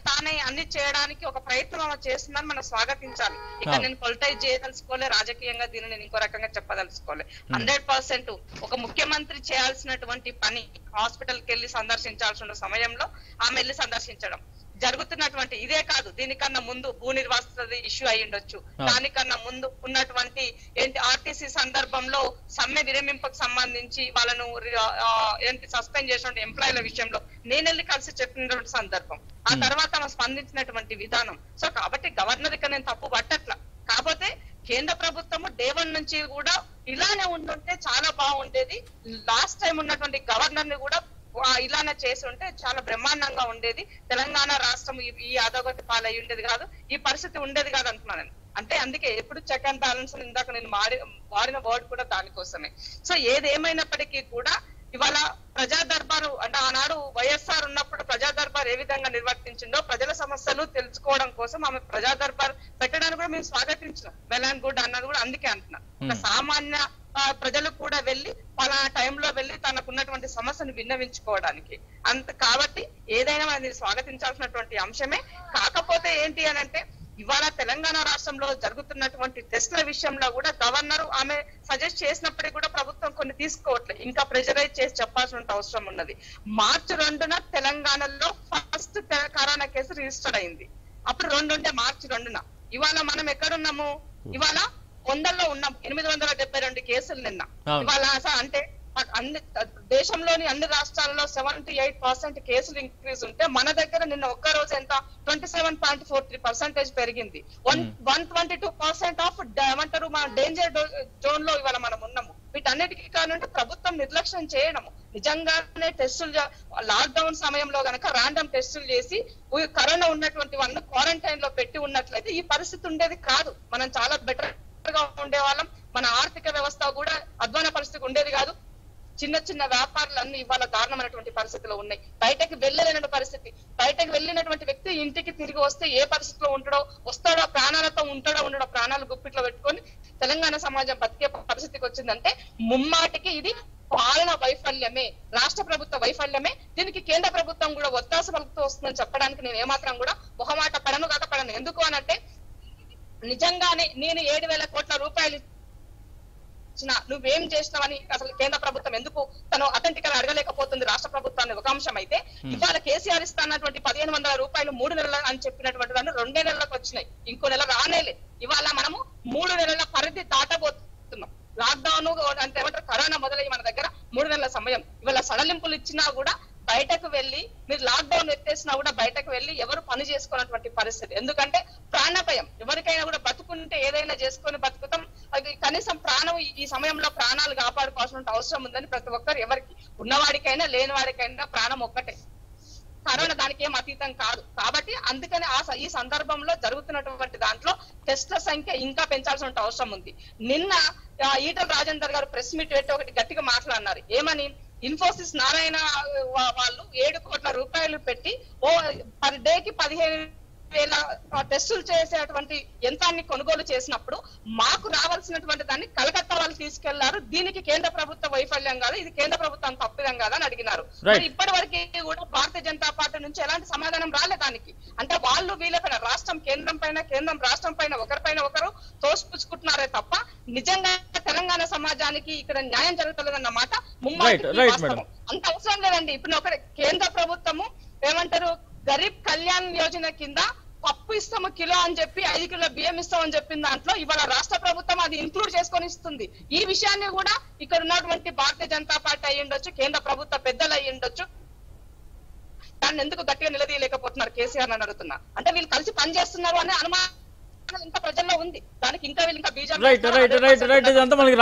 తానే అన్ని చేయడానికి ఒక ప్రయత్నం చేస్తుందని మనం స్వాగతించాలి. ఇక నేను పొలిటైజ్ చేయదలుచుకోలే, రాజకీయంగా దీన్ని నేను ఇంకో రకంగా చెప్పదలుచుకోలే. 100% ఒక ముఖ్యమంత్రి చేయాల్సినటువంటి పని హాస్పిటల్ కి వెళ్ళి సందర్శించాల్సిన సమయంలో ఆమె వెళ్ళి సందర్శించడం జరుగుతున్నటువంటి ఇదే కాదు, దీనికన్నా ముందు భూ నిర్వాసిత ఇష్యూ అయి ఉండొచ్చు, దానికన్నా ముందు ఉన్నటువంటి ఏంటి ఆర్టీసీ సందర్భంలో సమ్మె విరమింపుకు సంబంధించి వాళ్ళను ఏంటి సస్పెండ్ చేసినటువంటి ఎంప్లాయీల విషయంలో నేను వెళ్ళి కలిసి చెప్పినటువంటి సందర్భం, ఆ తర్వాత ఆమె స్పందించినటువంటి విధానం. సో కాబట్టి గవర్నర్ ఇక నేను తప్పు పట్టట్లా, కాకపోతే కేంద్ర ప్రభుత్వము డే 1 నుంచి కూడా ఇలానే ఉంటుంటే చాలా బాగుండేది. లాస్ట్ టైం ఉన్నటువంటి గవర్నర్ ని కూడా ఇలానే చేసి ఉంటే చాలా బ్రహ్మాండంగా ఉండేది. తెలంగాణ రాష్ట్రం ఈ అధోగతి పాలయ్యి ఉండేది కాదు, ఈ పరిస్థితి ఉండేది కాదు అంటున్నాను. అంటే అందుకే ఎప్పుడు చెక్ అండ్ బ్యాలెన్స్ ఇందాక నేను వాడిన వర్డ్ కూడా దానికోసమే. సో ఏదేమైనప్పటికీ కూడా ఇవాళ ప్రజా దర్బారు అంటే ఆనాడు వైఎస్ఆర్ ఉన్నప్పుడు ప్రజా దర్బార్ ఏ విధంగా నిర్వర్తించిందో ప్రజల సమస్యలు తెలుసుకోవడం కోసం ఆమె ప్రజా దర్బార్ పెట్టడానికి కూడా మేము స్వాగతించినాం. వెల్ అండ్ గుడ్ అన్నది కూడా అందుకే అంటున్నాం. సామాన్య ప్రజలు కూడా వెళ్ళి పలానా టైంలో వెళ్ళి తనకున్నటువంటి సమస్యను విన్నవించుకోవడానికి కాబట్టి ఏదైనా మనం స్వాగతించాల్సినటువంటి అంశమే. కాకపోతే ఏంటి అని అంటే ఇవాళ తెలంగాణ రాష్ట్రంలో జరుగుతున్నటువంటి టెస్టుల విషయంలో కూడా గవర్నర్ ఆమె సజెస్ట్ చేసినప్పటికీ కూడా ప్రభుత్వం కొన్ని తీసుకోవట్లేదు, ఇంకా ప్రెషరైజ్ చేసి చెప్పాల్సిన అవసరం ఉన్నది. మార్చి 2న తెలంగాణలో ఫస్ట్ కరోనా కేసు రిజిస్టర్ అయింది. అప్పుడు 2 ఉంటే మార్చి 2న. ఇవాళ మనం ఎక్కడున్నాము? ఇవాళ 100లో ఉన్నాం. 872 కేసులు నిన్న. ఇవాళ అంటే అన్ని దేశంలోని అన్ని రాష్ట్రాల్లో 78% కేసులు ఇంక్రీజ్ ఉంటే మన దగ్గర నిన్న ఒక్క రోజు ఎంత 27.43% పెరిగింది. 122% ఆఫ్ ఏమంటారు మన డేంజర్ జోన్ లో ఇవాళ మనం ఉన్నాము. వీటన్నిటికీ కారణం ప్రభుత్వం నిర్లక్ష్యం చేయడము. నిజంగానే టెస్టులు లాక్డౌన్ సమయంలో గనక ర్యాండమ్ టెస్టులు చేసి కరోనా ఉన్నటువంటి వాళ్ళని క్వారంటైన్ లో పెట్టి ఉన్నట్లయితే ఈ పరిస్థితి ఉండేది కాదు. మనం చాలా బెటర్ గా ఉండేవాళ్ళం. మన ఆర్థిక వ్యవస్థ కూడా అధ్వాన పరిస్థితి ఉండేది కాదు. చిన్న చిన్న వ్యాపారాలన్నీ ఇవాళ దారుణమైనటువంటి పరిస్థితిలో ఉన్నాయి. బయటకు వెళ్ళలేనటువంటి పరిస్థితి. బయటకు వెళ్ళినటువంటి వ్యక్తి ఇంటికి తిరిగి వస్తే ఏ పరిస్థితిలో ఉంటాడో, వస్తాడో, ప్రాణాలతో ఉండడో ప్రాణాలు గుప్పిట్లో పెట్టుకొని తెలంగాణ సమాజం బతికే పరిస్థితికి వచ్చిందంటే ముమ్మాటికి ఇది పాలన వైఫల్యమే, రాష్ట్ర ప్రభుత్వ వైఫల్యమే. దీనికి కేంద్ర ప్రభుత్వం కూడా ఒత్తాస పలుకుతూ వస్తుందని చెప్పడానికి నేను ఏమాత్రం కూడా మొహమాట పడను కాకపోడను. ఎందుకు అనంటే నిజంగానే నేను 7,000 కోట్ల రూపాయలు నువ్వేం చేసినావని అసలు కేంద్ర ప్రభుత్వం ఎందుకు తను అథెంటికల్ అడగలేకపోతుంది రాష్ట్ర ప్రభుత్వాన్ని ఒక అంశం అయితే, ఇవాళ కేసీఆర్ ఇస్తానటువంటి 1,500 రూపాయలు 3 నెలలు అని చెప్పినటువంటి దాన్ని 2 నెలలకు వచ్చినాయి. ఇంకో నెల రానేలే. ఇవాళ మనము 3 నెలల పరిధి దాటబోతున్నాం. లాక్డౌన్ అంటే ఏమంటారు కరోనా మొదలయ్యి మన దగ్గర 3 నెలల సమయం. ఇవాళ సడలింపులు ఇచ్చినా కూడా బయటకు వెళ్ళి మీరు లాక్డౌన్ ఎత్తేసినా కూడా బయటకు వెళ్ళి ఎవరు పని చేసుకున్నటువంటి పరిస్థితి. ఎందుకంటే ప్రాణభయం. ఎవరికైనా కూడా బతుకుంటే ఏదైనా చేసుకొని బతుకుతాం. కనీసం ప్రాణం ఈ సమయంలో ప్రాణాలు కాపాడుకోవాల్సిన అవసరం ఉందని ప్రతి ఒక్కరు, ఎవరికి ఉన్నవాడికైనా లేని వాడికైనా ప్రాణం ఒక్కటే. కరోనా దానికి ఏం అతీతం కాదు. కాబట్టి అందుకని ఈ సందర్భంలో జరుగుతున్నటువంటి దాంట్లో టెస్ట్ల సంఖ్య ఇంకా పెంచాల్సిన అవసరం ఉంది. నిన్న ఈటల రాజేందర్ గారు ప్రెస్ మీట్ పెట్టి ఒకటి గట్టిగా మాట్లాడినారు. ఏమని? ఇన్ఫోసిస్ నారాయణ వాళ్ళు 7 కోట్ల రూపాయలు పెట్టి పర్ డేకి 15,000 టెస్టులు చేసేటువంటి యంత్రాన్ని కొనుగోలు చేసినప్పుడు మాకు రావాల్సినటువంటి దాన్ని కలకత్తా వాళ్ళు తీసుకెళ్లారు. దీనికి కేంద్ర ప్రభుత్వ వైఫల్యం కాదు, ఇది కేంద్ర ప్రభుత్వం తప్పిదం కాదు అని అడిగినారు. ఇప్పటి వరకు కూడా భారతీయ జనతా పార్టీ నుంచి ఎలాంటి సమాధానం రాలే దానికి. అంటే వాళ్ళు వీళ్ళపైన రాష్ట్రం కేంద్రం పైన, కేంద్రం రాష్ట్రం పైన ఒకరిపైన ఒకరు తోసిపుచ్చుకుంటున్నారే తప్ప నిజంగా తెలంగాణ సమాజానికి ఇక్కడ న్యాయం జరుగుతుందన్నమాట అంత అవసరం లేదండి. ఇప్పుడు ఒక కేంద్ర ప్రభుత్వము ఏమంటారు గరీబ్ కళ్యాణ్ యోజన కింద పప్పు ఇస్తాము కిలో అని చెప్పి 5 కిలో బియ్యం ఇస్తామని చెప్పిన దాంట్లో ఇవాళ రాష్ట్ర ప్రభుత్వం అది ఇంక్లూడ్ చేసుకొని ఇస్తుంది. ఈ విషయాన్ని కూడా ఇక్కడ ఉన్నటువంటి భారతీయ జనతా పార్టీ అయ్యి ఉండొచ్చు, కేంద్ర ప్రభుత్వ పెద్దలు అయ్యి ఉండొచ్చు, దాన్ని ఎందుకు గట్టిగా నిలదీయలేకపోతున్నారు కేసీఆర్ అని అడుగుతున్నా. అంటే వీళ్ళు కలిసి పనిచేస్తున్నారు అనే అనుమానం ఇంకా ప్రజల్లో ఉంది. దానికి ఇంకా వీళ్ళు ఇంకా రైట్ ఇదంతా మనకి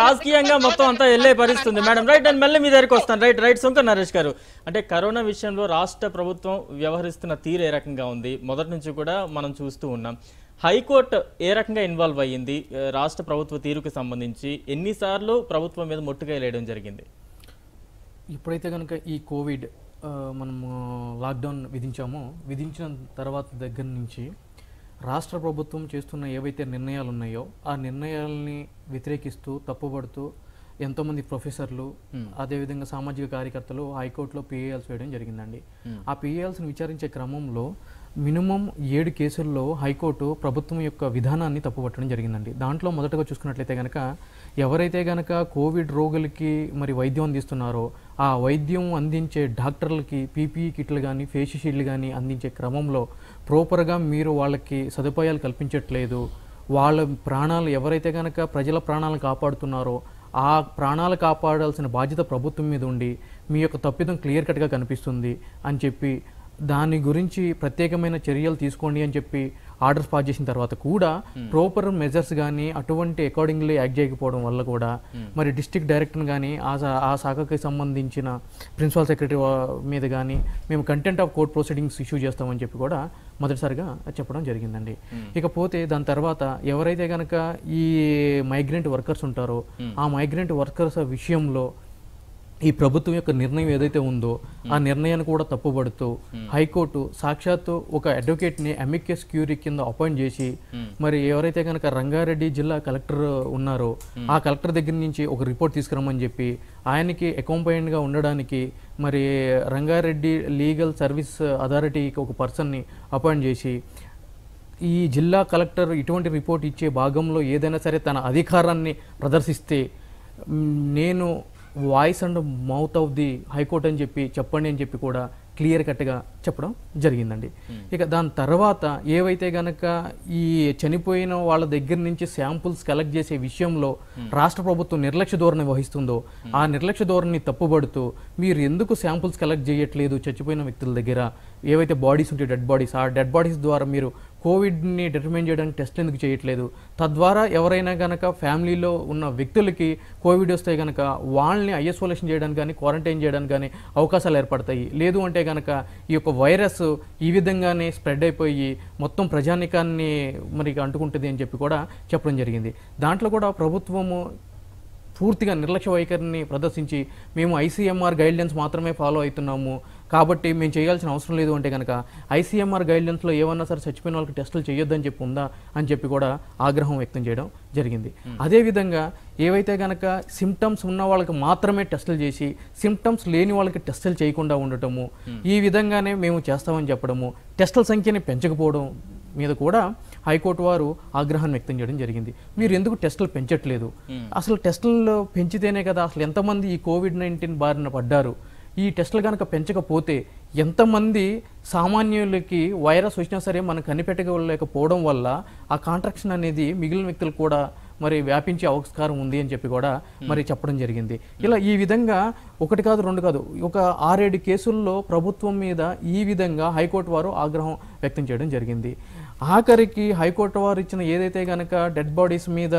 రాజకీయంగా మొత్తం అంతా వెళ్ళే పరిస్థితుంది మేడం. రైట్ అండ్ మళ్ళీ మీ దగ్గరికి వస్తాను. రైట్ శంకర్ నరేష్ గారు, అంటే కరోనా విషయంలో రాష్ట్ర ప్రభుత్వం వ్యవహరిస్తున్న తీరు ఏ రకంగా ఉంది? మొదటి నుంచి కూడా మనం చూస్తూ ఉన్నాం. హైకోర్టు ఏ రకంగా ఇన్వాల్వ్ అయ్యింది రాష్ట్ర ప్రభుత్వ తీరుకు సంబంధించి? ఎన్నిసార్లు ప్రభుత్వం మీద మొట్టుకాయలేయడం జరిగింది? ఇప్పుడైతే కనుక ఈ కోవిడ్ మనము లాక్డౌన్ విధించిన తర్వాత దగ్గర నుంచి రాష్ట్ర ప్రభుత్వం చేస్తున్న ఏవైతే నిర్ణయాలు ఉన్నాయో ఆ నిర్ణయాలని వ్యతిరేకిస్తూ తప్పుపడుతూ ఎంతోమంది ప్రొఫెసర్లు అదేవిధంగా సామాజిక కార్యకర్తలు హైకోర్టులో పిఏఎల్స్ వేయడం జరిగిందండి. ఆ పిఏఎల్స్ని విచారించే క్రమంలో మినిమం 7 కేసుల్లో హైకోర్టు ప్రభుత్వం యొక్క విధానాన్ని తప్పుపట్టడం జరిగిందండి. దాంట్లో మొదటగా చూసుకున్నట్లయితే కనుక ఎవరైతే కనుక కోవిడ్ రోగులకి మరి వైద్యం అందిస్తున్నారో ఆ వైద్యం అందించే డాక్టర్లకి పీపీఈ కిట్లు కానీ ఫేస్ షీల్డ్లు కానీ అందించే క్రమంలో ప్రాపర్గా మీరు వాళ్ళకి సదుపాయాలు కల్పించట్లేదు. వాళ్ళ ప్రాణాలు ఎవరైతే కనుక ప్రజల ప్రాణాలను కాపాడుతున్నారో ఆ ప్రాణాలు కాపాడాల్సిన బాధ్యత ప్రభుత్వం మీద ఉండి మీ యొక్క తప్పిదం క్లియర్ కట్గా కనిపిస్తుంది అని చెప్పి దాని గురించి ప్రత్యేకమైన చర్యలు తీసుకోండి అని చెప్పి ఆర్డర్స్ పాస్ చేసిన తర్వాత కూడా ప్రాపర్ మెజర్స్ కానీ అటువంటి అకార్డింగ్లీ యాక్ట్ చేయకపోవడం వల్ల కూడా మరి డిస్ట్రిక్ట్ డైరెక్టర్ కానీ ఆ శాఖకి సంబంధించిన ప్రిన్సిపల్ సెక్రటరీ మీద కానీ మేము content of court proceedings issue చేస్తామని చెప్పి కూడా మొదటిసారిగా చెప్పడం జరిగిందండి. ఇకపోతే దాని తర్వాత ఎవరైతే కనుక ఈ మైగ్రెంట్ వర్కర్స్ ఉంటారో ఆ మైగ్రెంట్ వర్కర్స్ విషయంలో ఈ ప్రభుత్వం యొక్క నిర్ణయం ఏదైతే ఉందో ఆ నిర్ణయాన్ని కూడా తప్పుపడుతూ హైకోర్టు సాక్షాత్తు ఒక అడ్వకేట్ని అమికస్ క్యూరీ కింద అపాయింట్ చేసి మరి ఎవరైతే కనుక రంగారెడ్డి జిల్లా కలెక్టర్ ఉన్నారో ఆ కలెక్టర్ దగ్గర నుంచి ఒక రిపోర్ట్ తీసుకురమ్మని చెప్పి ఆయనకి అకాంపైన్గా ఉండడానికి మరి రంగారెడ్డి లీగల్ సర్వీస్ అథారిటీకి ఒక పర్సన్ని అపాయింట్ చేసి ఈ జిల్లా కలెక్టర్ ఇటువంటి రిపోర్ట్ ఇచ్చే భాగంలో ఏదైనా సరే తన అధికారాన్ని ప్రదర్శిస్తే నేను voice and mouth of the high court అని చెప్పి చెప్పండి అని చెప్పి కూడా క్లియర్ కట్గా చెప్పడం జరిగిందండి. ఇక దాని తర్వాత ఏవైతే గనక ఈ చనిపోయిన వాళ్ళ దగ్గర నుంచి శాంపుల్స్ కలెక్ట్ చేసే విషయంలో రాష్ట్ర ప్రభుత్వం నిర్లక్ష్య ధోరణి వహిస్తుందో ఆ నిర్లక్ష్య ధోరణిని తప్పుబడుతూ మీరు ఎందుకు శాంపుల్స్ కలెక్ట్ చేయట్లేదు చచ్చిపోయిన వ్యక్తుల దగ్గర, ఏవైతే బాడీస్ ఉంటే డెడ్ బాడీస్, ఆ డెడ్ బాడీస్ ద్వారా మీరు కోవిడ్ని డిటర్మైన్ చేయడానికి టెస్ట్ ఎందుకు చేయట్లేదు, తద్వారా ఎవరైనా కనుక ఫ్యామిలీలో ఉన్న వ్యక్తులకి కోవిడ్ వస్తే కనుక వాళ్ళని ఐసోలేషన్ చేయడానికి కానీ క్వారంటైన్ చేయడానికి కానీ అవకాశాలు ఏర్పడతాయి. లేదు అంటే కనుక ఈ యొక్క వైరస్ ఈ విధంగానే స్ప్రెడ్ అయిపోయి మొత్తం ప్రజానికాన్ని మరి అంటుకుంటుంది అని చెప్పి కూడా చెప్పడం జరిగింది. దాంట్లో కూడా ప్రభుత్వము పూర్తిగా నిర్లక్ష్య వైఖరిని ప్రదర్శించి మేము ఐసీఎంఆర్ గైడ్లైన్స్ మాత్రమే ఫాలో అవుతున్నాము కాబట్టి మేము చేయాల్సిన అవసరం లేదు అంటే కనుక ఐసీఎంఆర్ గైడ్లైన్స్లో ఏమన్నా సరే చచ్చిపోయిన వాళ్ళకి టెస్టులు చేయొద్దని చెప్పి ఉందా అని చెప్పి కూడా ఆగ్రహం వ్యక్తం చేయడం జరిగింది. అదేవిధంగా ఏవైతే కనుక సిమ్టమ్స్ ఉన్న వాళ్ళకి మాత్రమే టెస్టులు చేసి సిమ్టమ్స్ లేని వాళ్ళకి టెస్టులు చేయకుండా ఉండటము, ఈ విధంగానే మేము చేస్తామని చెప్పడము, టెస్టుల సంఖ్యని పెంచకపోవడం మీద కూడా హైకోర్టు వారు ఆగ్రహాన్ని వ్యక్తం చేయడం జరిగింది. మీరు ఎందుకు టెస్టులు పెంచట్లేదు, అసలు టెస్టులు పెంచితేనే కదా అసలు ఎంతమంది ఈ కోవిడ్-19 బారిన పడ్డారు, ఈ టెస్టులు కనుక పెంచకపోతే ఎంతమంది సామాన్యులకి వైరస్ వచ్చినా సరే మనం కనిపెట్టలేకపోవడం వల్ల ఆ కాంట్రాక్షన్ అనేది మిగిలిన వ్యక్తులు కూడా మరి వ్యాపించే ఆస్కారం ఉంది అని చెప్పి కూడా మరి చెప్పడం జరిగింది. ఇలా ఈ విధంగా ఒకటి కాదు రెండు కాదు ఒక 6-7 కేసుల్లో ప్రభుత్వం మీద ఈ విధంగా హైకోర్టు వారు ఆగ్రహం వ్యక్తం చేయడం జరిగింది. ఆఖరికి హైకోర్టు వారు ఇచ్చిన ఏదైతే కనుక డెడ్ బాడీస్ మీద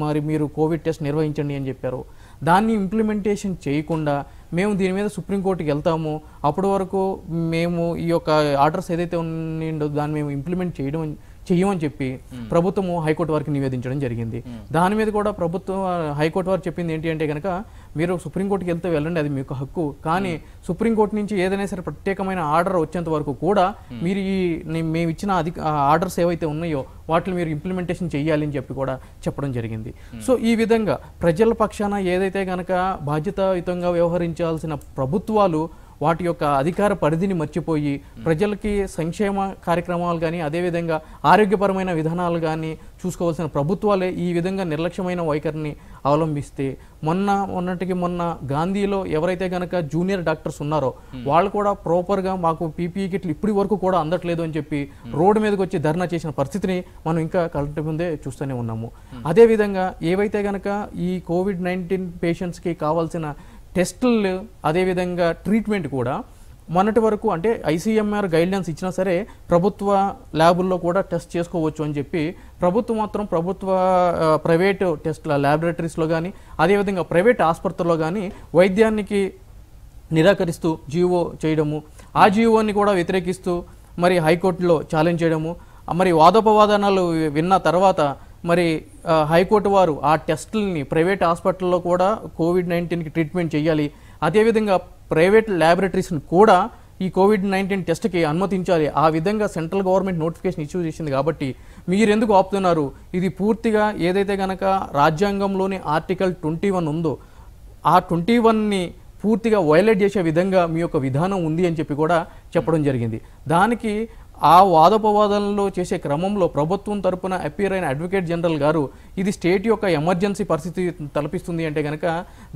మరి మీరు కోవిడ్ టెస్ట్ నిర్వహించండి అని చెప్పారో దాన్ని ఇంప్లిమెంటేషన్ చేయకుండా మేము దీని మీద సుప్రీంకోర్టుకి వెళ్తాము, అప్పటి వరకు మేము ఈ యొక్క ఆర్డర్స్ ఏదైతే ఉన్నాయో దాన్ని మేము ఇంప్లిమెంట్ చెయ్యమని చెప్పి ప్రభుత్వము హైకోర్టు వారికి నివేదించడం జరిగింది. దాని మీద కూడా ప్రభుత్వం హైకోర్టు వారు చెప్పింది ఏంటి అంటే కనుక మీరు సుప్రీంకోర్టుకి వెళ్తే వెళ్ళండి, అది మీకు హక్కు, కానీ సుప్రీంకోర్టు నుంచి ఏదైనా సరే ప్రత్యేకమైన ఆర్డర్ వచ్చేంత వరకు కూడా మీరు మేము ఇచ్చిన ఆర్డర్స్ ఏవైతే ఉన్నాయో వాటిని మీరు ఇంప్లిమెంటేషన్ చేయాలి అని చెప్పి కూడా చెప్పడం జరిగింది. సో ఈ విధంగా ప్రజల పక్షాన ఏదైతే కనుక బాధ్యతాయుతంగా వ్యవహరించాల్సిన ప్రభుత్వాలు వాటి యొక్క అధికార పరిధిని మర్చిపోయి ప్రజలకి సంక్షేమ కార్యక్రమాలు కానీ అదేవిధంగా ఆరోగ్యపరమైన విధానాలు కానీ చూసుకోవాల్సిన ప్రభుత్వాలే ఈ విధంగా నిర్లక్ష్యమైన వైఖరిని అవలంబిస్తే మొన్న గాంధీలో ఎవరైతే కనుక జూనియర్ డాక్టర్స్ ఉన్నారో వాళ్ళు కూడా ప్రాపర్గా మాకు పీపీఈ కిట్లు ఇప్పటి వరకు కూడా అందట్లేదు అని చెప్పి రోడ్డు మీదకి వచ్చి ధర్నా చేసిన పరిస్థితిని మనం ఇంకా కళ్ళ ముందే చూస్తూనే ఉన్నాము. అదేవిధంగా ఏవైతే కనుక ఈ కోవిడ్-19 పేషెంట్స్కి కావాల్సిన టెస్టులు అదేవిధంగా ట్రీట్మెంట్ కూడా మొన్నటి వరకు అంటే ఐసీఎంఆర్ గైడ్లైన్స్ ఇచ్చినా సరే ప్రభుత్వ ల్యాబుల్లో కూడా టెస్ట్ చేసుకోవచ్చు అని చెప్పి ప్రభుత్వం మాత్రం ప్రైవేటు టెస్ట్ల ల్యాబొరేటరీస్లో కానీ అదేవిధంగా ప్రైవేట్ ఆసుపత్రుల్లో కానీ వైద్యానికి నిరాకరిస్తూ జీవో చేయడము, ఆ జీవోని కూడా వ్యతిరేకిస్తూ మరి హైకోర్టులో ఛాలెంజ్ చేయడము, మరి వాదోపవాదనాలు విన్న తర్వాత మరి హైకోర్టు వారు ఆ టెస్టులని ప్రైవేట్ హాస్పిటల్లో కూడా కోవిడ్-19కి ట్రీట్మెంట్ చేయాలి, అదేవిధంగా ప్రైవేట్ ల్యాబొరేటరీస్ని కూడా ఈ కోవిడ్-19 టెస్ట్కి అనుమతించాలి, ఆ విధంగా సెంట్రల్ గవర్నమెంట్ నోటిఫికేషన్ ఇష్యూ చేసింది కాబట్టి మీరెందుకు ఆపుతున్నారు, ఇది పూర్తిగా ఏదైతే కనుక రాజ్యాంగంలోని ఆర్టికల్ 21 ఉందో ఆ 21ని పూర్తిగా వైలేట్ చేసే విధంగా మీ యొక్క విధానం ఉంది అని చెప్పి కూడా చెప్పడం జరిగింది. దానికి ఆ వాదోపవాదనలో చేసే క్రమంలో ప్రభుత్వం తరపున అపీర్ అయిన అడ్వకేట్ జనరల్ గారు ఇది స్టేట్ యొక్క ఎమర్జెన్సీ పరిస్థితి తలపిస్తుంది అంటే కనుక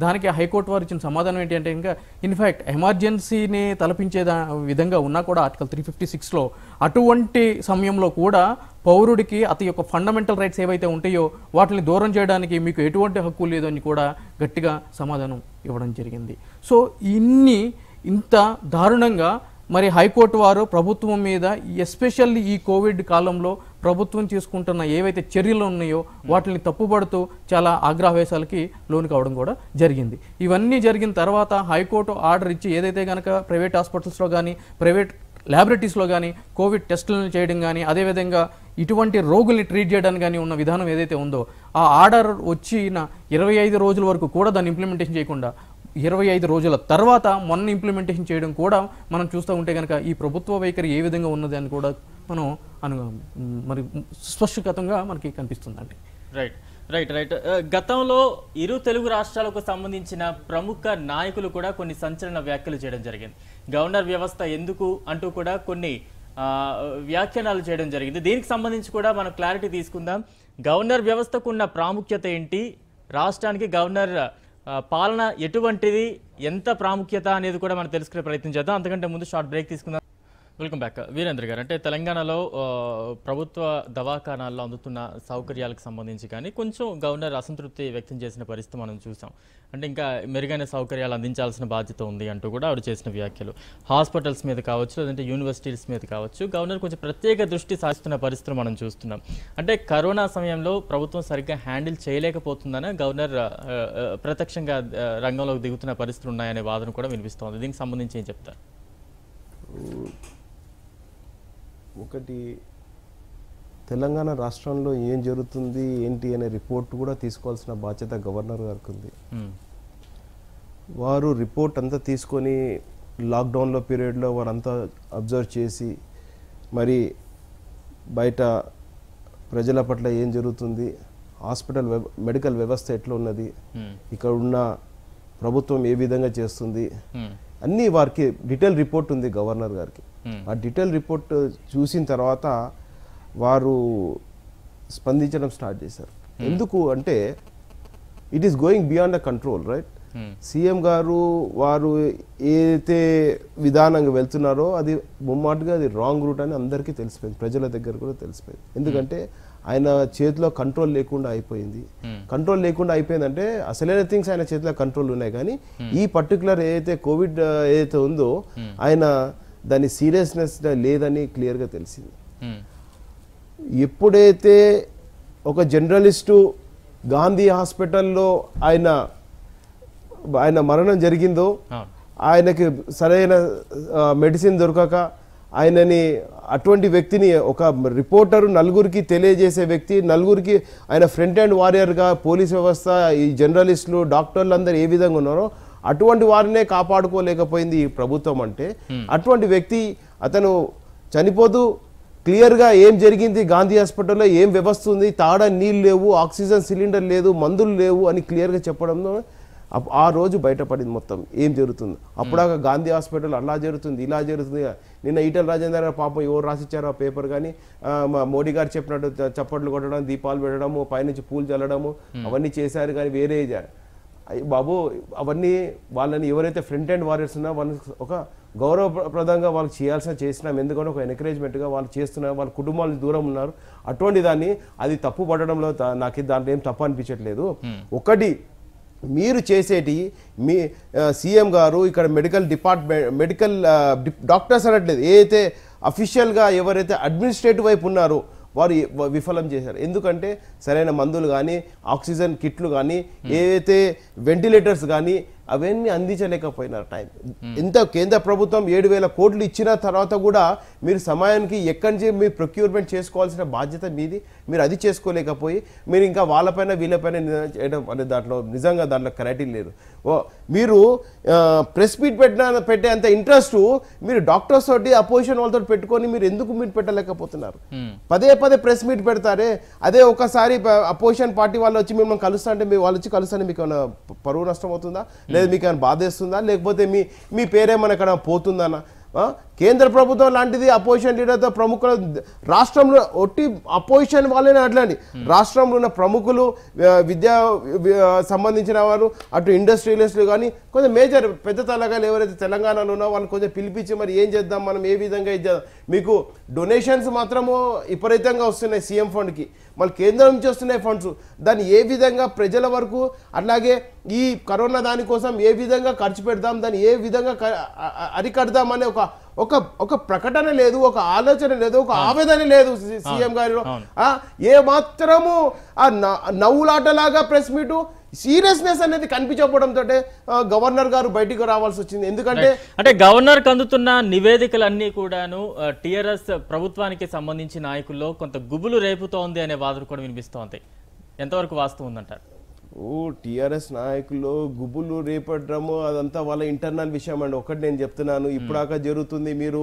దానికి హైకోర్టు వారు ఇచ్చిన సమాధానం ఏంటి అంటే కనుక ఇన్ఫ్యాక్ట్ ఎమర్జెన్సీని తలపించే విధంగా ఉన్నా కూడా ఆర్టికల్ 356లో అటువంటి సమయంలో కూడా పౌరుడికి అతని యొక్క ఫండమెంటల్ రైట్స్ ఏవైతే ఉంటాయో వాటిని దూరం చేయడానికి మీకు ఎటువంటి హక్కు లేదని కూడా గట్టిగా సమాధానం ఇవ్వడం జరిగింది. సో ఇంత దారుణంగా మరి హైకోర్టు వారు ప్రభుత్వం మీద ఎస్పెషల్లీ ఈ కోవిడ్ కాలంలో ప్రభుత్వం తీసుకుంటున్న ఏవైతే చర్యలు ఉన్నాయో వాటిని తప్పుపడుతూ చాలా ఆగ్రహవేశాలకి లోను కావడం కూడా జరిగింది. ఇవన్నీ జరిగిన తర్వాత హైకోర్టు ఆర్డర్ ఇచ్చి ఏదైతే కనుక ప్రైవేట్ హాస్పిటల్స్లో కానీ ప్రైవేట్ ల్యాబొరేటరీస్లో కానీ కోవిడ్ టెస్టులను చేయడం కానీ అదేవిధంగా ఇటువంటి రోగుల్ని ట్రీట్ చేయడానికి కానీ ఉన్న విధానం ఏదైతే ఉందో ఆ ఆర్డర్ వచ్చిన 25 రోజుల వరకు కూడా దాన్ని ఇంప్లిమెంటేషన్ చేయకుండా 25 రోజుల తర్వాత మొన్న ఇంప్లిమెంటేషన్ చేయడం కూడా మనం చూస్తూ ఉంటే కనుక ఈ ప్రభుత్వ వైఖరి ఏ విధంగా ఉన్నది అని కూడా మనం మరి స్పష్టంగా మనకి కనిపిస్తుందండి. రైట్ గతంలో ఇరు తెలుగు రాష్ట్రాలకు సంబంధించిన ప్రముఖ నాయకులు కూడా కొన్ని సంచలన వ్యాఖ్యలు చేయడం జరిగింది. గవర్నర్ వ్యవస్థ ఎందుకు అంటూ కూడా కొన్ని వ్యాఖ్యానాలు చేయడం జరిగింది. దీనికి సంబంధించి కూడా మనం క్లారిటీ తీసుకుందాం. గవర్నర్ వ్యవస్థకు ఉన్న ప్రాముఖ్యత ఏంటి, రాష్ట్రానికి గవర్నర్ పాలన ఎటువంటిది, ఎంత ప్రాముఖ్యత అనేది కూడా మనం తెలుసుకునే ప్రయత్నం చేద్దాం. అంతకంటే ముందు షార్ట్ బ్రేక్ తీసుకుందాం. Welcome back. వీరేంద్ర గారు, అంటే తెలంగాణలో ప్రభుత్వ దవాఖానాల్లో అందుతున్న సౌకర్యాలకు సంబంధించి కానీ కొంచెం గవర్నర్ అసంతృప్తి వ్యక్తం చేసిన పరిస్థితి మనం చూసాం. అంటే ఇంకా మెరుగైన సౌకర్యాలు అందించాల్సిన బాధ్యత ఉంది అంటూ కూడా ఆవిడ చేసిన వ్యాఖ్యలు హాస్పిటల్స్ మీద కావచ్చు, లేదంటే యూనివర్సిటీస్ మీద కావచ్చు, గవర్నర్ కొంచెం ప్రత్యేక దృష్టి సాధిస్తున్న పరిస్థితులు మనం చూస్తున్నాం. అంటే కరోనా సమయంలో ప్రభుత్వం సరిగ్గా హ్యాండిల్ చేయలేకపోతుందని గవర్నర్ ప్రత్యక్షంగా రంగంలోకి దిగుతున్న పరిస్థితులు ఉన్నాయనే వాదన కూడా వినిపిస్తోంది. దీనికి సంబంధించి ఏం చెప్తారు? ఒకటి, తెలంగాణ రాష్ట్రంలో ఏం జరుగుతుంది ఏంటి అనే రిపోర్ట్ కూడా తీసుకోవాల్సిన బాధ్యత గవర్నర్ గారికి ఉంది. వారు రిపోర్ట్ అంతా తీసుకొని లాక్డౌన్లో పీరియడ్లో వారంతా అబ్జర్వ్ చేసి మరి బయట ప్రజల పట్ల ఏం జరుగుతుంది, హాస్పిటల్ మెడికల్ వ్యవస్థ ఎట్లా ఉన్నది, ఇక్కడ ఉన్న ప్రభుత్వం ఏ విధంగా చేస్తుంది అన్నీ వారికి డీటెయిల్ రిపోర్ట్ ఉంది గవర్నర్ గారికి. ఆ డీటెయిల్ రిపోర్ట్ చూసిన తర్వాత వారు స్పందించడం స్టార్ట్ చేశారు. ఎందుకు అంటే it is going beyond the control, right? CM గారు వారు ఏదైతే విధానంగా వెళ్తున్నారో అది ముమ్మాటుగా అది రాంగ్ రూట్ అని అందరికీ తెలిసిపోయింది, ప్రజల దగ్గర కూడా తెలిసిపోయింది. ఎందుకంటే ఆయన చేతిలో కంట్రోల్ లేకుండా అయిపోయింది. కంట్రోల్ లేకుండా అయిపోయిందంటే అసలైన థింగ్స్ ఆయన చేతిలో కంట్రోల్ ఉన్నాయి, కానీ ఈ పర్టికులర్ ఏదైతే కోవిడ్ ఏదైతే ఉందో ఆయన దాని సీరియస్నెస్ లేదని క్లియర్గా తెలిసింది. ఎప్పుడైతే ఒక జర్నలిస్టు గాంధీ హాస్పిటల్లో ఆయన మరణం జరిగిందో, ఆయనకి సరైన మెడిసిన్ దొరకక ఆయనని అటువంటి వ్యక్తిని ఒక రిపోర్టరు నలుగురికి తెలియజేసే వ్యక్తి, నలుగురికి ఆయన ఫ్రంట్ అండ్ వారియర్గా పోలీస్ వ్యవస్థ, ఈ జర్నలిస్టులు, డాక్టర్లు అందరూ ఏ విధంగా ఉన్నారో అటువంటి వారినే కాపాడుకోలేకపోయింది ఈ ప్రభుత్వం. అంటే అటువంటి వ్యక్తి అతను చనిపోతూ క్లియర్గా ఏం జరిగింది, గాంధీ హాస్పిటల్లో ఏం వ్యవస్థ ఉంది, తాగడానికి నీళ్ళు లేవు, ఆక్సిజన్ సిలిండర్ లేదు, మందులు లేవు అని క్లియర్గా చెప్పడంలో ఆ రోజు బయటపడింది మొత్తం ఏం జరుగుతుంది. అప్పుడాక గాంధీ హాస్పిటల్ అలా జరుగుతుంది, ఇలా జరుగుతుంది. నిన్న ఈటల రాజేందర్ పాపం ఎవరు రాసిచ్చారో ఆ పేపర్, కానీ మోడీ గారు చెప్పినట్టు చప్పట్లు కొట్టడం, దీపాలు పెట్టడము, పైనుంచి పూలు చల్లడము అవన్నీ చేశారు. కానీ వేరే బాబు అవన్నీ వాళ్ళని ఎవరైతే ఫ్రంట్ అండ్ వారియర్స్ ఉన్నా వాళ్ళని ఒక గౌరవప్రదంగా వాళ్ళు చేసినాం. ఎందుకంటే ఒక ఎంకరేజ్మెంట్గా వాళ్ళు చేస్తున్నారు, వాళ్ళ కుటుంబాలు దూరం ఉన్నారు. అటువంటి దాన్ని అది తప్పు పడడంలో నాకు దాంట్లో ఏం తప్పు అనిపించట్లేదు. ఒకటి, మీరు చేసేటి మీ సీఎం గారు ఇక్కడ మెడికల్ డాక్టర్స్ అనట్లేదు, ఏదైతే అఫీషియల్గా ఎవరైతే అడ్మినిస్ట్రేటివ్ వైపు ఉన్నారో వారు విఫలం చేశారు. ఎందుకంటే సరైన మందులు కానీ, ఆక్సిజన్ కిట్లు కానీ, ఏదైతే వెంటిలేటర్స్ కానీ అవన్నీ అందించలేకపోయినారు. టైం ఎంత కేంద్ర ప్రభుత్వం 7,000 కోట్లు ఇచ్చిన తర్వాత కూడా మీరు సమయానికి ఎక్కడి నుంచి మీరు ప్రొక్యూర్మెంట్ చేసుకోవాల్సిన బాధ్యత మీది, మీరు అది చేసుకోలేకపోయి మీరు ఇంకా వాళ్ళపైన వీళ్ళపైన చేయడం అనే దాంట్లో నిజంగా దాంట్లో క్లారిటీ లేదు. మీరు ప్రెస్ మీట్ పెట్టే అంత ఇంట్రెస్ట్ మీరు డాక్టర్స్ తోటి అపోజిషన్ వాళ్ళతో పెట్టుకొని మీరు ఎందుకు మీట్ పెట్టలేకపోతున్నారు? పదే పదే ప్రెస్ మీట్ పెడతారే, అదే ఒకసారి అపోజిషన్ పార్టీ వాళ్ళు వచ్చి మిమ్మల్ని కలుస్తా అంటే వాళ్ళు వచ్చి కలుస్తానే మీకు ఏమైనా పరువు నష్టం అవుతుందా, లేదా మీకు ఏమైనా బాధేస్తుందా, లేకపోతే మీ పేరేమైనా ఎక్కడ పోతుందన్నా? కేంద్ర ప్రభుత్వం లాంటిది అపోజిషన్ లీడర్తో ప్రముఖులు, రాష్ట్రంలో ఒట్టి అపోజిషన్ వాళ్ళనే అట్లాంటి రాష్ట్రంలో ఉన్న ప్రముఖులు, విద్యా సంబంధించిన వారు, అటు ఇండస్ట్రియలిస్టులు కానీ కొంచెం మేజర్ పెద్ద తలగాలు ఎవరైతే తెలంగాణలో ఉన్నా వాళ్ళని కొంచెం పిలిపించి మరి ఏం చేద్దాం, మనం ఏ విధంగా ఇద్దాం. మీకు డొనేషన్స్ మాత్రము విపరీతంగా వస్తున్నాయి సీఎం ఫండ్కి, మళ్ళీ కేంద్రం నుంచి వస్తున్నాయి ఫండ్స్. దాన్ని ఏ విధంగా ప్రజల వరకు, అట్లాగే ఈ కరోనా దానికోసం ఏ విధంగా ఖర్చు పెడదాం, దాన్ని ఏ విధంగా అరికడదాం అనే ఒక ప్రకటన లేదు, ఒక ఆలోచన లేదు, ఒక ఆవేదన లేదు సీఎం గారిలో. ఏ మాత్రము ఆ నవ్వులాటలాగా ప్రెస్ మీటు సీరియస్నెస్ అనేది కనిపించకపోవడంతో గవర్నర్ గారు బయటికి రావాల్సి వచ్చింది. ఎందుకంటే అంటే గవర్నర్ కు అందుతున్న నివేదికలన్నీ కూడాను టిఆర్ఎస్ ప్రభుత్వానికి సంబంధించిన నాయకుల్లో కొంత గుబులు రేపుతోంది అనే వాదన కూడా వినిపిస్తోంది. ఎంతవరకు వాస్తవం ఉందంటారు? టిఆర్ఎస్ నాయకులు గుబులు రేపడము అదంతా వాళ్ళ ఇంటర్నల్ విషయం అండి. ఒకటి నేను చెప్తున్నాను, ఇప్పుడాక జరుగుతుంది. మీరు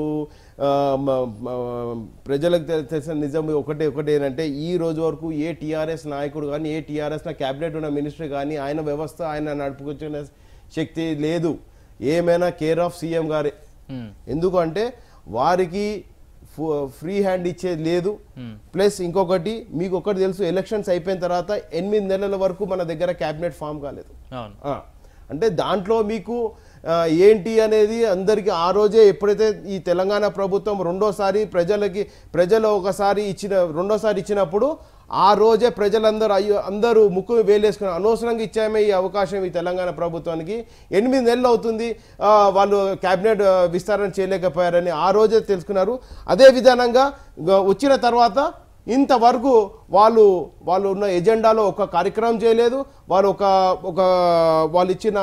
ప్రజలకు తెలిసిన నిజం ఒకటే ఏంటంటే ఈ రోజు వరకు ఏ టిఆర్ఎస్ నాయకుడు కానీ, ఏ టిఆర్ఎస్ క్యాబినెట్ ఉన్న మినిస్టర్ కానీ ఆయన వ్యవస్థ ఆయన నడుపుకొచ్చిన శక్తి లేదు. ఏమైనా కేర్ ఆఫ్ సీఎం గారే. ఎందుకంటే వారికి ఫ్రీ హ్యాండ్ ఇచ్చేది లేదు. ప్లస్ ఇంకొకటి మీకు ఒకటి తెలుసు, ఎలక్షన్స్ అయిపోయిన తర్వాత 8 నెలల వరకు మన దగ్గర క్యాబినెట్ ఫామ్ కాలేదు. అంటే దాంట్లో మీకు ఏంటి అనేది అందరికీ ఆ రోజే ఎప్పుడైతే ఈ తెలంగాణ ప్రభుత్వం ప్రజలు ఒకసారి రెండోసారి ఇచ్చినప్పుడు ఆ రోజే అందరూ ముక్కు వేలేసుకుని అనవసరంగా ఇచ్చామే ఈ అవకాశం ఈ తెలంగాణ ప్రభుత్వానికి 8 నెలలు అవుతుంది వాళ్ళు క్యాబినెట్ విస్తరణ చేయలేకపోయారని ఆ రోజే తెలుసుకున్నారు. అదే విధానంగా వచ్చిన తర్వాత ఇంతవరకు వాళ్ళు ఉన్న ఎజెండాలో ఒక కార్యక్రమం చేయలేదు. వాళ్ళు ఇచ్చిన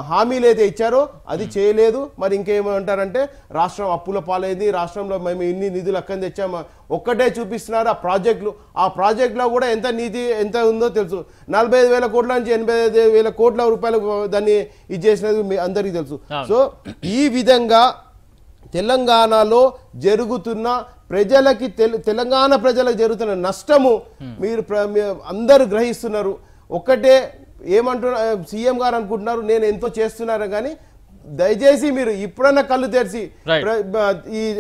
హామీలు అయితే ఇచ్చారో అది చేయలేదు. మరి ఇంకేమంటారంటే రాష్ట్రం అప్పుల పాలైంది, రాష్ట్రంలో మేము ఇన్ని నిధులు అక్కడి తెచ్చాము ఒక్కటే చూపిస్తున్నారు. ఆ ప్రాజెక్టులో కూడా ఎంత ఉందో తెలుసు. 45,000 కోట్ల నుంచి 85,000 కోట్ల రూపాయలు దాన్ని ఇది చేసినది మీ అందరికీ తెలుసు. సో ఈ విధంగా తెలంగాణలో జరుగుతున్న తెలంగాణ ప్రజలకు జరుగుతున్న నష్టము మీరు అందరూ గ్రహిస్తున్నారు. ఒక్కటే ఏమంటున్నారు సీఎం గారు అనుకుంటున్నారు నేను ఎంతో చేస్తున్నారు, కానీ దయచేసి మీరు ఇప్పుడన్నా కళ్ళు తెరిచి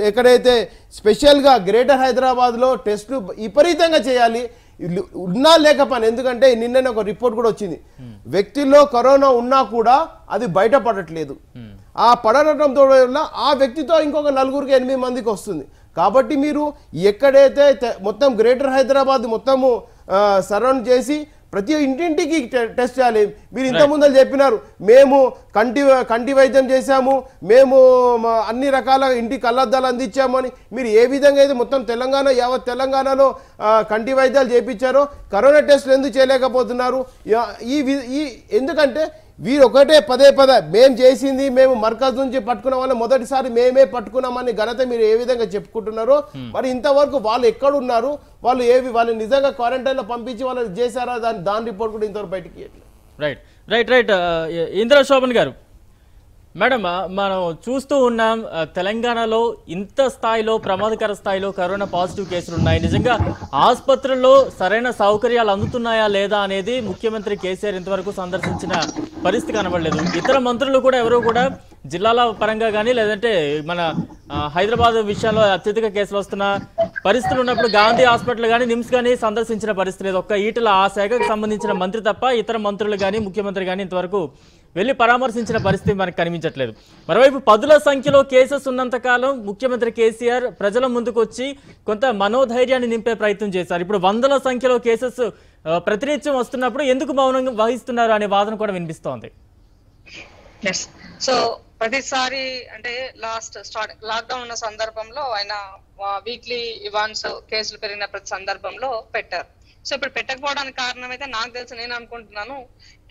ఎక్కడైతే స్పెషల్గా గ్రేటర్ హైదరాబాద్లో టెస్టులు విపరీతంగా చేయాలి. ఉన్నా లేకపోయినా, ఎందుకంటే నిన్ననే ఒక రిపోర్ట్ కూడా వచ్చింది, వ్యక్తిలో కరోనా ఉన్నా కూడా అది బయటపడట్లేదు. ఆ పడటంతో ఆ వ్యక్తితో ఇంకొక 4-8 మందికి వస్తుంది. కాబట్టి మీరు ఎక్కడైతే మొత్తం గ్రేటర్ హైదరాబాద్ మొత్తము సరౌండ్ చేసి ప్రతి ఇంటింటికి టెస్ట్ చేయాలి. మీరు ఇంతకుముందు చెప్పినారు మేము కంటి వైద్యం చేశాము, మేము అన్ని రకాల ఇంటి కళ్ళద్దాలు అందించాము అని. మీరు ఏ విధంగా అయితే మొత్తం యావత్ తెలంగాణలో కంటి వైద్యాలు చేయించారో కరోనా టెస్టులు ఎందుకు చేయలేకపోతున్నారు? ఎందుకంటే వీరు ఒకటే పదే మేము చేసింది మేము మర్కజ్ నుంచి పట్టుకున్న వాళ్ళని మొదటిసారి మేమే పట్టుకున్నామని ఘనత మీరు ఏ విధంగా చెప్పుకుంటున్నారో, మరి ఇంతవరకు వాళ్ళు ఎక్కడున్నారు, వాళ్ళు నిజంగా క్వారంటైన్లో పంపించి వాళ్ళు చేశారా దాని రిపోర్ట్ కూడా ఇంతవరకు బయటికి. రైట్ ఇందిరా శోభన్ గారు, మేడం మనం చూస్తూ ఉన్నాం తెలంగాణలో ఇంత స్థాయిలో ప్రమాదకర స్థాయిలో కరోనా పాజిటివ్ కేసులు ఉన్నాయి. నిజంగా ఆసుపత్రుల్లో సరైన సౌకర్యాలు అందుతున్నాయా లేదా అనేది ముఖ్యమంత్రి కేసీఆర్ ఇంతవరకు సందర్శించిన పరిస్థితి కనబడలేదు. ఇతర మంత్రులు కూడా ఎవరు కూడా జిల్లాల పరంగా కానీ లేదంటే మన హైదరాబాద్ విషయంలో అత్యధిక కేసులు వస్తున్న పరిస్థితులు ఉన్నప్పుడు గాంధీ హాస్పిటల్ కానీ నిమ్స్ కానీ సందర్శించిన పరిస్థితి లేదు. ఒక్క ఈటల ఆ శాఖకు సంబంధించిన మంత్రి తప్ప ఇతర మంత్రులు కానీ ముఖ్యమంత్రి కానీ ఇంతవరకు వెళ్ళి పరామర్శించిన పరిస్థితి మనకు కనిపించట్లేదు. మరోవైపు 10ల సంఖ్యలో కేసెస్ ఉన్నంతకాలం ముఖ్యమంత్రి కేసీఆర్ ప్రజల ముందుకు వచ్చి కొంత మనోధైర్యాన్ని నింపే ప్రయత్నం చేశారు. ఇప్పుడు 100ల సంఖ్యలో కేసెస్ ప్రతినిత్యం వస్తున్నప్పుడు ఎందుకు మౌనం వహిస్తున్నారు అనే వాదన కూడా వినిపిస్తోంది. సో ప్రతిసారి అంటే లాక్డౌన్ ఉన్న సందర్భంలో ఆయన వీక్లీ వన్స్ కేసులు పెరిగిన ప్రతి సందర్భంలో పెట్టారు. సో ఇప్పుడు పెట్టకపోవడానికి కారణం అయితే నాకు తెలిసి నేను అనుకుంటున్నాను,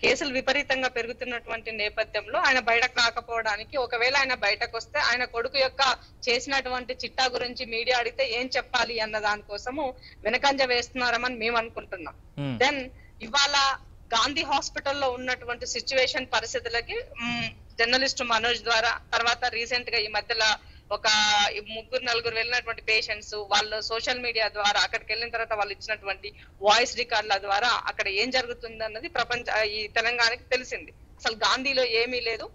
కేసులు విపరీతంగా పెరుగుతున్నటువంటి నేపథ్యంలో ఆయన బయటకు రాకపోవడానికి, ఒకవేళ ఆయన బయటకు వస్తే ఆయన కొడుకు యొక్క చేసినటువంటి చిట్టా గురించి మీడియా అడిగితే ఏం చెప్పాలి అన్న దానికోసము వెనకంజ వేస్తున్నారని మేము అనుకుంటున్నాం. దెన్ ఇవాళ గాంధీ హాస్పిటల్లో ఉన్నటువంటి సిచ్యువేషన్ పరిస్థితులకి జర్నలిస్ట్ మనోజ్ ద్వారా, తర్వాత రీసెంట్ గా ఈ మధ్యలో ఒక 3-4 వెళ్ళినటువంటి పేషెంట్స్ వాళ్ళు సోషల్ మీడియా ద్వారా అక్కడికి వెళ్ళిన తర్వాత వాళ్ళు ఇచ్చినటువంటి వాయిస్ రికార్డుల ద్వారా అక్కడ ఏం జరుగుతుంది అన్నది ఈ తెలంగాణకి తెలిసింది. అసలు గాంధీలో ఏమీ లేదు,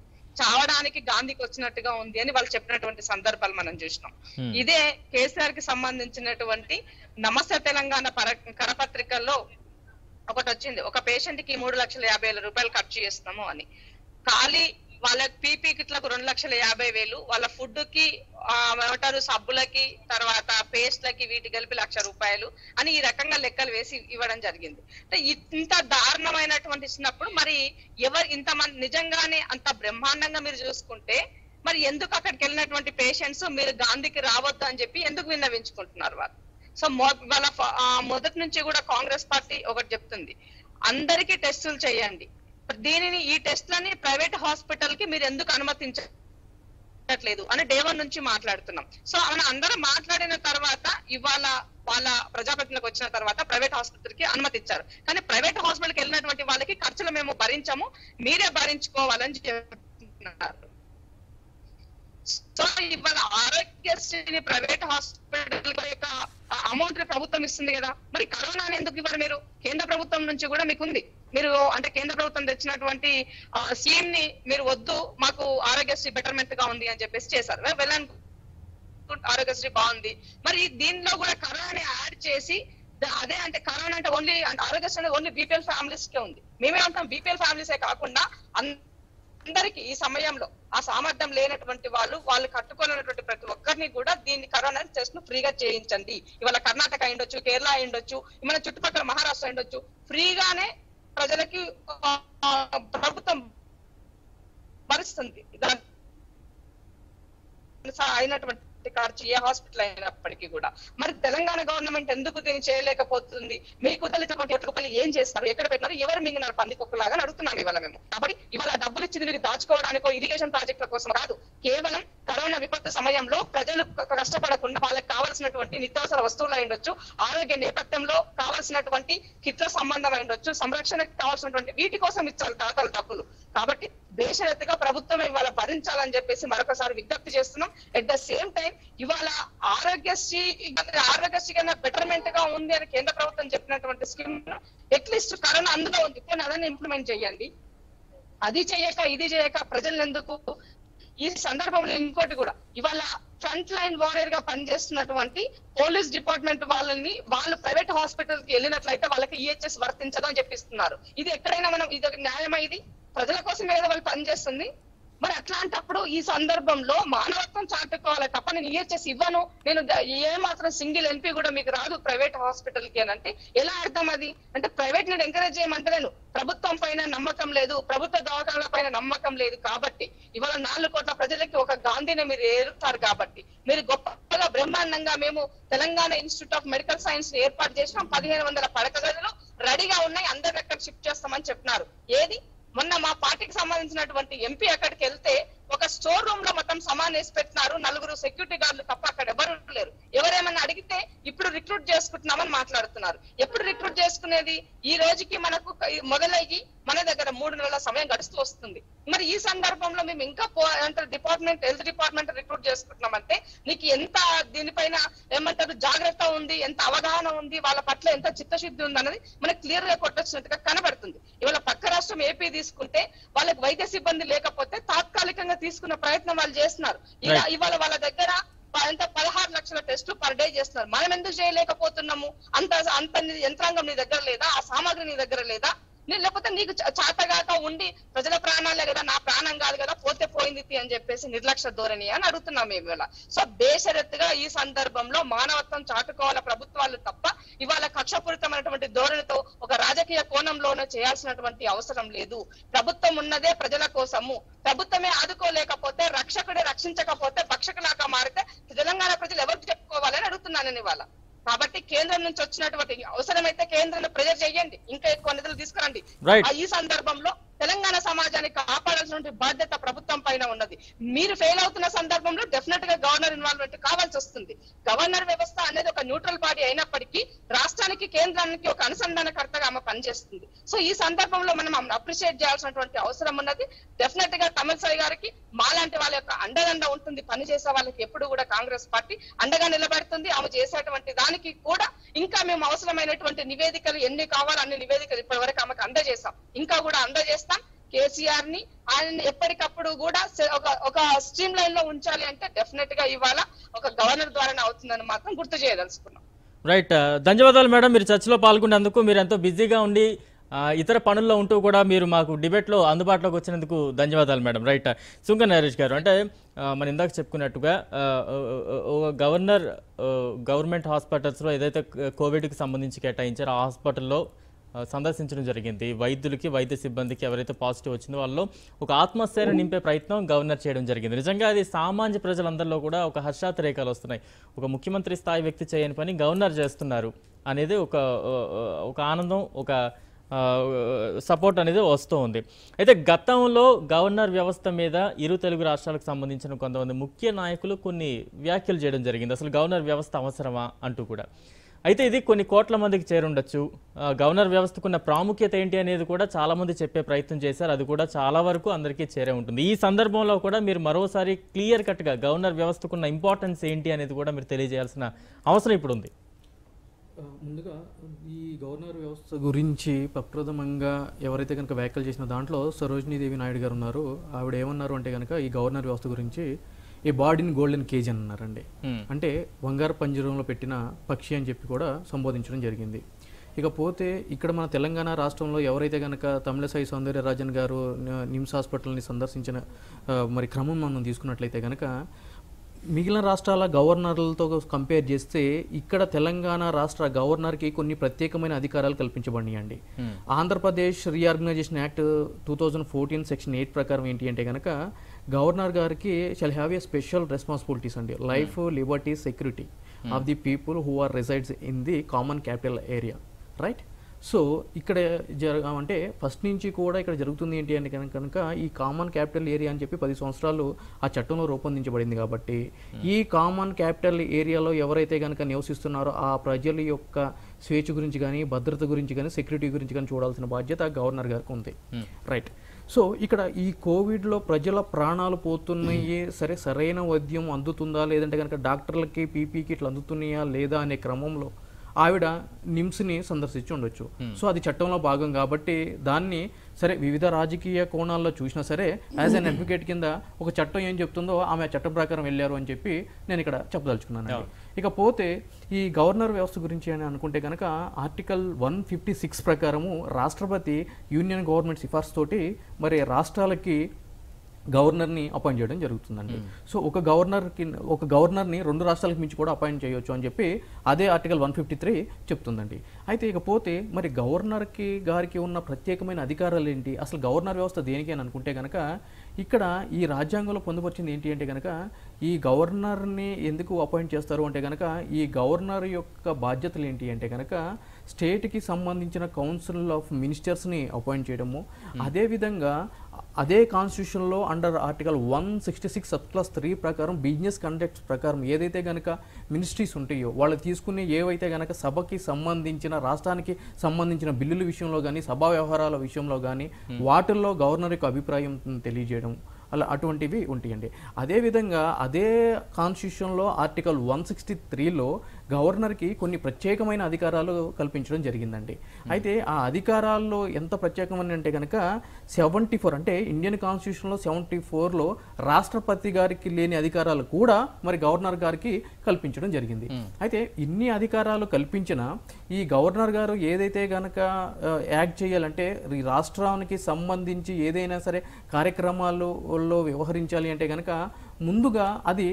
చావడానికి గాంధీకి వచ్చినట్టుగా ఉంది అని వాళ్ళు చెప్పినటువంటి సందర్భాలు మనం చూసినాం. ఇదే కేసీఆర్ కి సంబంధించినటువంటి నమస్తే తెలంగాణ కరపత్రికల్లో ఒకటి వచ్చింది, ఒక పేషెంట్ కి 3,50,000 రూపాయలు ఖర్చు చేస్తాము అని. ఖాళీ వాళ్ళ పీపీ కిట్లకు 2,50,000, వాళ్ళ ఫుడ్ కి ఏమంటారు సబ్బులకి తర్వాత పేస్ట్లకి వీటి కలిపి 1,00,000 రూపాయలు అని ఈ రకంగా లెక్కలు వేసి ఇవ్వడం జరిగింది. అంటే ఇంత దారుణమైనటువంటి ఇచ్చినప్పుడు మరి ఇంతమంది నిజంగానే అంత బ్రహ్మాండంగా మీరు చూసుకుంటే మరి ఎందుకు అక్కడికి వెళ్ళినటువంటి పేషెంట్స్ మీరు గాంధీకి రావద్దు అని చెప్పి ఎందుకు విన్నవించుకుంటున్నారు వాళ్ళు? సో వాళ్ళ మొదటి నుంచి కూడా కాంగ్రెస్ పార్టీ ఒకటి చెప్తుంది, అందరికీ టెస్టులు చేయండి, ఈ టెస్ట్లని ప్రైవేట్ హాస్పిటల్ కి మీరు ఎందుకు అనుమతించట్లేదు అని డే 1 నుంచి మాట్లాడుతున్నాం. సో మనం అందరం మాట్లాడిన తర్వాత ఇవాళ వాళ్ళ ప్రజాప్రతినిధులకు వచ్చిన తర్వాత ప్రైవేట్ హాస్పిటల్ కి అనుమతించారు. కానీ ప్రైవేట్ హాస్పిటల్ కి వెళ్ళినటువంటి వాళ్ళకి ఖర్చులు మేము భరించము, మీరే భరించుకోవాలని చెప్తున్నారు. సో ఇవాళ ఆరోగ్యశ్రీ ప్రైవేట్ హాస్పిటల్ యొక్క అమౌంట్ ప్రభుత్వం ఇస్తుంది కదా, మరి కరోనా ఎందుకు ఇవ్వరు మీరు? కేంద్ర ప్రభుత్వం నుంచి కూడా మీకు ఉంది, మీరు అంటే కేంద్ర ప్రభుత్వం తెచ్చినటువంటి స్కీమ్ ని మీరు వద్దు, మాకు ఆరోగ్యశ్రీ బెటర్మెంట్ గా ఉంది అని చెప్పేసి చేశారు. ఆరోగ్యశ్రీ బాగుంది, మరి దీనిలో కూడా కరోనా యాడ్ చేసి అదే అంటే కరోనా అంటే only Aarogyasri only BPL families కే ఉంది. మేమే అంటాం బీపీఎల్ ఫ్యామిలీసే కాకుండా అందరికి ఈ సమయంలో ఆ సామర్థ్యం లేనటువంటి వాళ్ళు కట్టుకోలేనటువంటి ప్రతి ఒక్కరిని కూడా దీన్ని కరోనా టెస్ట్ ను ఫ్రీగా చేయించండి. ఇవాళ కర్ణాటక అయిండొచ్చు, కేరళ అయిండొచ్చు, మన చుట్టుపక్కల మహారాష్ట్ర అయిండొచ్చు, ఫ్రీగానే ప్రజలకి ప్రభుత్వం భరిస్తుంది. అయినటువంటి ఖర్చు ఏ హాస్పిటల్ అయినప్పటికీ కూడా. మరి తెలంగాణ గవర్నమెంట్ ఎందుకు దీన్ని చేయలేకపోతుంది? మీకు తెలిసినటువంటి రూపాయలు ఏం చేస్తారు, ఎక్కడ పెట్టినారు, ఎవరు మింగినారు పందికొక్కలాగా అడుగుతున్నాం ఇవాళ మేము. కాబట్టి ఇవాళ డబ్బులు ఇచ్చింది మీరు దాచుకోవడానికో ఇరిగేషన్ ప్రాజెక్టుల కోసం కాదు, కేవలం కరోనా విపత్తు సమయంలో ప్రజలు కష్టపడకుండా వాళ్ళకి కావాల్సినటువంటి నిత్యావసర వస్తువులు అయ్యుండొచ్చు, ఆరోగ్య నేపథ్యంలో కావాల్సినటువంటి కిట్ల సంబంధం అయ్యుండొచ్చు, సంరక్షణకు కావాల్సినటువంటి వీటి కోసం ఇచ్చారు తాతలు డబ్బులు. కాబట్టి దేశవ్యాప్తంగా ప్రభుత్వం ఇవాళ భరించాలని చెప్పేసి మరొకసారి విజ్ఞప్తి చేస్తున్నాం. ఎట్ ద సేమ్ టైం ఇవాళ ఆరోగ్యశ్రీ కన్నా బెటర్మెంట్ గా ఉంది అని కేంద్ర ప్రభుత్వం చెప్పినటువంటి స్కీమ్ అట్లీస్ట్ కరోనా అందులో ఉంది, కానీ అదన్నీ ఇంప్లిమెంట్ చేయండి. అది చేయక ఇది చేయక ప్రజలు ఎందుకు? ఈ సందర్భంలో ఇంకోటి కూడా, ఇవాళ ఫ్రంట్ లైన్ వారియర్ గా పనిచేస్తున్నటువంటి పోలీస్ డిపార్ట్మెంట్ వాళ్ళు ప్రైవేట్ హాస్పిటల్ కి వెళ్ళినట్లయితే వాళ్ళకి ఈహెచ్ఎస్ వర్తించదు అని చెప్పిస్తున్నారు. ఇది ఎక్కడైనా మనం ఇది న్యాయమా? ఇది ప్రజల కోసం ఏదో వాళ్ళు పనిచేస్తుంది. మరి అట్లాంటప్పుడు ఈ సందర్భంలో మానవత్వం చాటుకోవాలి తప్ప నేను ఈహెచ్ఎస్ ఇవ్వను, నేను ఏ మాత్రం సింగిల్ ఎంపీ కూడా మీకు రాదు ప్రైవేట్ హాస్పిటల్ కి అని అంటే ఎలా అర్థం? అది అంటే ప్రైవేట్ నేను ఎంకరేజ్ చేయమంటే నేను ప్రభుత్వం పైన నమ్మకం లేదు, ప్రభుత్వ దవాఖానాల పైన నమ్మకం లేదు. కాబట్టి ఇవాళ 4 కోట్ల ప్రజలకి ఒక గాంధీని మీరు ఏరుతారు. కాబట్టి మీరు గొప్పగా బ్రహ్మాండంగా మేము Telangana institute of medical science ఏర్పాటు చేసినాం, 1500 పడక గదులు రెడీగా ఉన్నాయి, అందరు అక్కడ షిఫ్ట్ చేస్తామని చెప్పినారు. ఏది మొన్న మా పార్టీకి సంబంధించినటువంటి ఎంపీ అక్కడికి వెళ్తే ఒక స్టోర్ రూమ్ లో మొత్తం సామాన్ వేసి పెట్టినారు, 4 సెక్యూరిటీ గార్డులు తప్ప అక్కడ ఎవరు లేరు. ఎవరేమన్నా అడిగితే ఇప్పుడు రిక్రూట్ చేసుకుంటున్నామని మాట్లాడుతున్నారు. ఎప్పుడు రిక్రూట్ చేసుకునేది? ఈ రోజుకి మనకు మొదలయ్యి మన దగ్గర 3 నెలల సమయం గడుస్తూ వస్తుంది. మరి ఈ సందర్భంలో మేము ఇంకా హెల్త్ డిపార్ట్మెంట్ రిక్రూట్ చేసుకుంటున్నామంటే నీకు ఎంత దీనిపైన ఏమంటారు జాగ్రత్త ఉంది, ఎంత అవగాహన ఉంది, వాళ్ళ పట్ల ఎంత చిత్తశుద్ధి ఉంది అన్నది మనకు క్లియర్ గా కొట్టొచ్చినట్టుగా కనబడుతుంది. ఇవాళ పక్క రాష్ట్రం ఏపీ తీసుకుంటే వాళ్ళకి వైద్య సిబ్బంది లేకపోతే తాత్కాలికంగా తీసుకున్న ప్రయత్నం వాళ్ళు చేస్తున్నారు. ఇవాళ వాళ్ళ దగ్గర 16 లక్షల టెస్టులు పర్ డే చేస్తున్నారు. మనం ఎందుకు చేయలేకపోతున్నాము? అంత యంత్రాంగం నీ దగ్గర లేదా? ఆ సామాగ్రి నీ దగ్గర లేదా? లేకపోతే నీకు చాతగాక ఉండి ప్రజల ప్రాణాలే కదా, నా ప్రాణం కాదు కదా, పోతే పోయింది అని చెప్పేసి నిర్లక్ష్య ధోరణి అని అడుగుతున్నాం మేము ఇవాళ. సో బేషరత్తుగా ఈ సందర్భంలో మానవత్వం చాటుకోవాల ప్రభుత్వాలు తప్ప ఇవాళ కక్షపూరితమైనటువంటి ధోరణితో ఒక రాజకీయ కోణంలోనే చేయాల్సినటువంటి అవసరం లేదు. ప్రభుత్వం ఉన్నదే ప్రజల కోసము. ప్రభుత్వమే ఆదుకోలేకపోతే, రక్షకుడే రక్షించకపోతే భక్షకులాగా మారితే తెలంగాణ ప్రజలు ఎవరికి చెప్పుకోవాలని అడుగుతున్నాను నేను ఇవాళ. కాబట్టి కేంద్రం నుంచి వచ్చినటువంటి అవసరమైతే కేంద్రంలో ప్రెజర్ చేయండి, ఇంకా ఎక్కువ నిధులు తీసుకురండి. ఈ సందర్భంలో తెలంగాణ సమాజాన్ని కాపాడాల్సిన బాధ్యత ప్రభుత్వం పైన ఉన్నది. మీరు ఫెయిల్ అవుతున్న సందర్భంలో డెఫినెట్ గా గవర్నర్ ఇన్వాల్వ్మెంట్ కావాల్సి వస్తుంది. గవర్నర్ వ్యవస్థ అనేది ఒక న్యూట్రల్ బాడీ అయినప్పటికీ రాష్ట్రానికి కేంద్రానికి ఒక అనుసంధానకర్తగా ఆమె పనిచేస్తుంది. సో ఈ సందర్భంలో మనం అప్రిషియేట్ చేయాల్సినటువంటి అవసరం ఉన్నది. డెఫినెట్ గా తమిళసాయి గారికి మాలాంటి వాళ్ళ యొక్క అండదండ ఉంటుంది. పనిచేసే వాళ్ళకి ఎప్పుడు కూడా కాంగ్రెస్ పార్టీ అండగా నిలబడుతుంది. ఆమె చేసేటువంటి దానికి కూడా ఇంకా మేము అవసరమైనటువంటి నివేదికలు ఎన్ని కావాలో అన్ని నివేదికలు ఇప్పటి వరకు ఆమెకు అందజేస్తాం, ఇంకా కూడా అందజేస్తాం. కేసీఆర్ ని ఆయన ఎప్పటికప్పుడు కూడా ఒక స్ట్రీమ్ లైన్ లో ఉంచాలి అంటే డెఫినెట్ గా ఇవాళ ఒక గవర్నర్ ద్వారానే అవుతుందని మాత్రం గుర్తు చేయదలుచుకున్నాం. రైట్, ధన్యవాదాలు మేడం. మీరు చర్చలో పాల్గొనేందుకు, మీరు ఎంతో బిజీగా ఉండి ఇతర పనుల్లో ఉంటూ కూడా మీరు మాకు డిబేట్లో అందుబాటులోకి వచ్చినందుకు ధన్యవాదాలు మేడం. రైట్, సుంక నరేష్ గారు, అంటే మనం ఇందాక చెప్పుకున్నట్టుగా గవర్నమెంట్ హాస్పిటల్స్లో ఏదైతే కోవిడ్కి సంబంధించి కేటాయించారో ఆ హాస్పిటల్లో సందర్శించడం జరిగింది. వైద్యులకి, వైద్య సిబ్బందికి ఎవరైతే పాజిటివ్ వచ్చిందో వాళ్ళలో ఒక ఆత్మస్థైర్యం నింపే ప్రయత్నం గవర్నర్ చేయడం జరిగింది. నిజంగా అది సామాన్య ప్రజలందరిలో కూడా ఒక హర్షాతిరేకాలు వస్తున్నాయి. ఒక ముఖ్యమంత్రి స్థాయి వ్యక్తి చేయని పని గవర్నర్ చేస్తున్నారు అనేది ఒక ఆనందం, ఒక సపోర్ట్ అనేది వస్తూ ఉంది. అయితే గతంలో గవర్నర్ వ్యవస్థ మీద ఇరు తెలుగు రాష్ట్రాలకు సంబంధించిన కొంతమంది ముఖ్య నాయకులు కొన్ని వ్యాఖ్యలు చేయడం జరిగింది. అసలు గవర్నర్ వ్యవస్థ అవసరమా అంటూ కూడా. అయితే ఇది కొన్ని కోట్ల మందికి చేరుండొచ్చు. గవర్నర్ వ్యవస్థకున్న ప్రాముఖ్యత ఏంటి అనేది కూడా చాలామంది చెప్పే ప్రయత్నం చేశారు. అది కూడా చాలా వరకు అందరికీ చేరే ఉంటుంది. ఈ సందర్భంలో కూడా మీరు మరోసారి క్లియర్ కట్గా గవర్నర్ వ్యవస్థకున్న ఇంపార్టెన్స్ ఏంటి అనేది కూడా మీరు తెలియజేయాల్సిన అవసరం ఇప్పుడు ఉంది. ముందుగా ఈ గవర్నర్ వ్యవస్థ గురించి ప్రప్రథమంగా ఎవరైతే కనుక వ్యాఖ్యలు చేసిన దాంట్లో సరోజినీదేవి నాయుడు గారు ఉన్నారు. ఆవిడ ఏమన్నారు అంటే కనుక ఈ గవర్నర్ వ్యవస్థ గురించి ఈ బాడీని గోల్డెన్ కేజ్ అని అన్నారండి. అంటే బంగారు పంజరంలో పెట్టిన పక్షి అని చెప్పి కూడా సంబోధించడం జరిగింది. ఇకపోతే ఇక్కడ మన తెలంగాణ రాష్ట్రంలో ఎవరైతే కనుక తమిళసై సౌందర్యరాజన్ గారు నిమ్స్ హాస్పిటల్ని సందర్శించిన మరి క్రమం మనం తీసుకున్నట్లయితే కనుక మిగిలిన రాష్ట్రాల గవర్నర్లతో కంపేర్ చేస్తే ఇక్కడ తెలంగాణ రాష్ట్ర గవర్నర్కి కొన్ని ప్రత్యేకమైన అధికారాలు కల్పించబడినాయండి. ఆంధ్రప్రదేశ్ రీఆర్గనైజేషన్ యాక్ట్ 2014 సెక్షన్ 8 ప్రకారం ఏంటి అంటే కనుక గవర్నర్ గారికి shall have a special responsibilities అండి. Life, Liberty, security of the people who are రెసైడ్స్ in the common capital area, right. So ఇక్కడ అంటే ఫస్ట్ నుంచి కూడా ఇక్కడ జరుగుతుంది ఏంటి అంటే కనుక ఈ కామన్ క్యాపిటల్ ఏరియా అని చెప్పి 10 సంవత్సరాలు ఆ చట్టంలో రూపొందించబడింది. కాబట్టి ఈ కామన్ క్యాపిటల్ ఏరియాలో ఎవరైతే కనుక నివసిస్తున్నారో ఆ ప్రజల యొక్క స్వేచ్ఛ గురించి కానీ, భద్రత గురించి కానీ, సెక్యూరిటీ గురించి కానీ చూడాల్సిన బాధ్యత గవర్నర్ గారికి ఉంది, రైట్. సో ఇక్కడ ఈ కోవిడ్లో ప్రజల ప్రాణాలు పోతున్నాయి, సరైన వైద్యం అందుతుందా లేదంటే కనుక డాక్టర్లకి పీపీ కిట్లు అందుతున్నాయా లేదా అనే క్రమంలో ఆవిడ నిమ్స్ని సందర్శించి ఉండొచ్చు. సో అది చట్టంలో భాగం కాబట్టి దాన్ని వివిధ రాజకీయ కోణాల్లో చూసినా సరే యాజ్ అన్ అడ్వకేట్ కింద ఒక చట్టం ఏం చెప్తుందో ఆమె చట్టం ప్రకారం వెళ్ళారు అని చెప్పి నేను ఇక్కడ చెప్పదలుచుకున్నాను. ఇకపోతే ఈ గవర్నర్ వ్యవస్థ గురించి అని అనుకుంటే కనుక ఆర్టికల్ 156 ప్రకారము రాష్ట్రపతి యూనియన్ గవర్నమెంట్ సిఫార్సు తోటి మరి రాష్ట్రాలకి గవర్నర్ని అపాయింట్ చేయడం జరుగుతుందండి. సో ఒక గవర్నర్ని 2 రాష్ట్రాలకు మించి కూడా అపాయింట్ చేయొచ్చు అని చెప్పి అదే ఆర్టికల్ 153 చెప్తుందండి. అయితే ఇకపోతే మరి గారికి ఉన్న ప్రత్యేకమైన అధికారాలు ఏంటి, అసలు గవర్నర్ వ్యవస్థ దేనికి అని అనుకుంటే కనుక ఇక్కడ ఈ రాజ్యాంగంలో పొందుపరిచింది ఏంటి అంటే కనుక ఈ గవర్నర్ని ఎందుకు అపాయింట్ చేస్తారు అంటే కనుక ఈ గవర్నర్ యొక్క బాధ్యతలు ఏంటి అంటే కనుక స్టేట్కి సంబంధించిన కౌన్సిల్ ఆఫ్ మినిస్టర్స్ని అపాయింట్ చేయడము, అదేవిధంగా అదే కాన్స్టిట్యూషన్లో అండర్ ఆర్టికల్ 166 సబ్-3 ప్రకారం బిజినెస్ కండక్ట్స్ ప్రకారం ఏదైతే కనుక మినిస్ట్రీస్ ఉంటాయో వాళ్ళు తీసుకునే ఏవైతే కనుక సభకి సంబంధించిన రాష్ట్రానికి సంబంధించిన బిల్లుల విషయంలో కానీ, సభా వ్యవహారాల విషయంలో కానీ వాటిల్లో గవర్నర్ యొక్క అభిప్రాయం తెలియజేయడం అలా అటువంటివి ఉంటాయండి. అదేవిధంగా అదే కాన్స్టిట్యూషన్లో ఆర్టికల్ 163లో గవర్నర్కి కొన్ని ప్రత్యేకమైన అధికారాలు కల్పించడం జరిగిందండి. అయితే ఆ అధికారాల్లో ఎంత ప్రత్యేకమని అంటే కనుక 74 అంటే ఇండియన్ కాన్స్టిట్యూషన్లో 74లో రాష్ట్రపతి గారికి లేని అధికారాలు కూడా మరి గవర్నర్ గారికి కల్పించడం జరిగింది. అయితే ఇన్ని అధికారాలు కల్పించిన ఈ గవర్నర్ గారు ఏదైతే గనక యాక్ట్ చేయాలంటే ఈ రాష్ట్రానికి సంబంధించి ఏదైనా సరే కార్యక్రమాల్లో వ్యవహరించాలి అంటే కనుక ముందుగా అది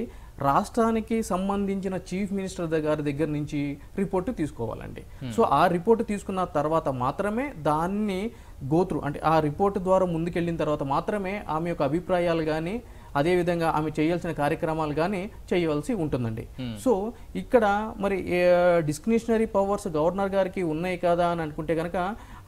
రాష్ట్రానికి సంబంధించిన చీఫ్ మినిస్టర్ గారి దగ్గర నుంచి రిపోర్టు తీసుకోవాలండి. సో ఆ రిపోర్టు తీసుకున్న తర్వాత మాత్రమే దాన్ని గోత్రు అంటే ఆ రిపోర్టు ద్వారా ముందుకెళ్ళిన తర్వాత మాత్రమే ఆమె యొక్క అభిప్రాయాలు కానీ అదేవిధంగా ఆమె చేయాల్సిన కార్యక్రమాలు కానీ చేయవలసి ఉంటుందండి. సో ఇక్కడ మరి డిస్క్రిషనరీ పవర్స్ గవర్నర్ గారికి ఉన్నాయి కదా అని అనుకుంటే కనుక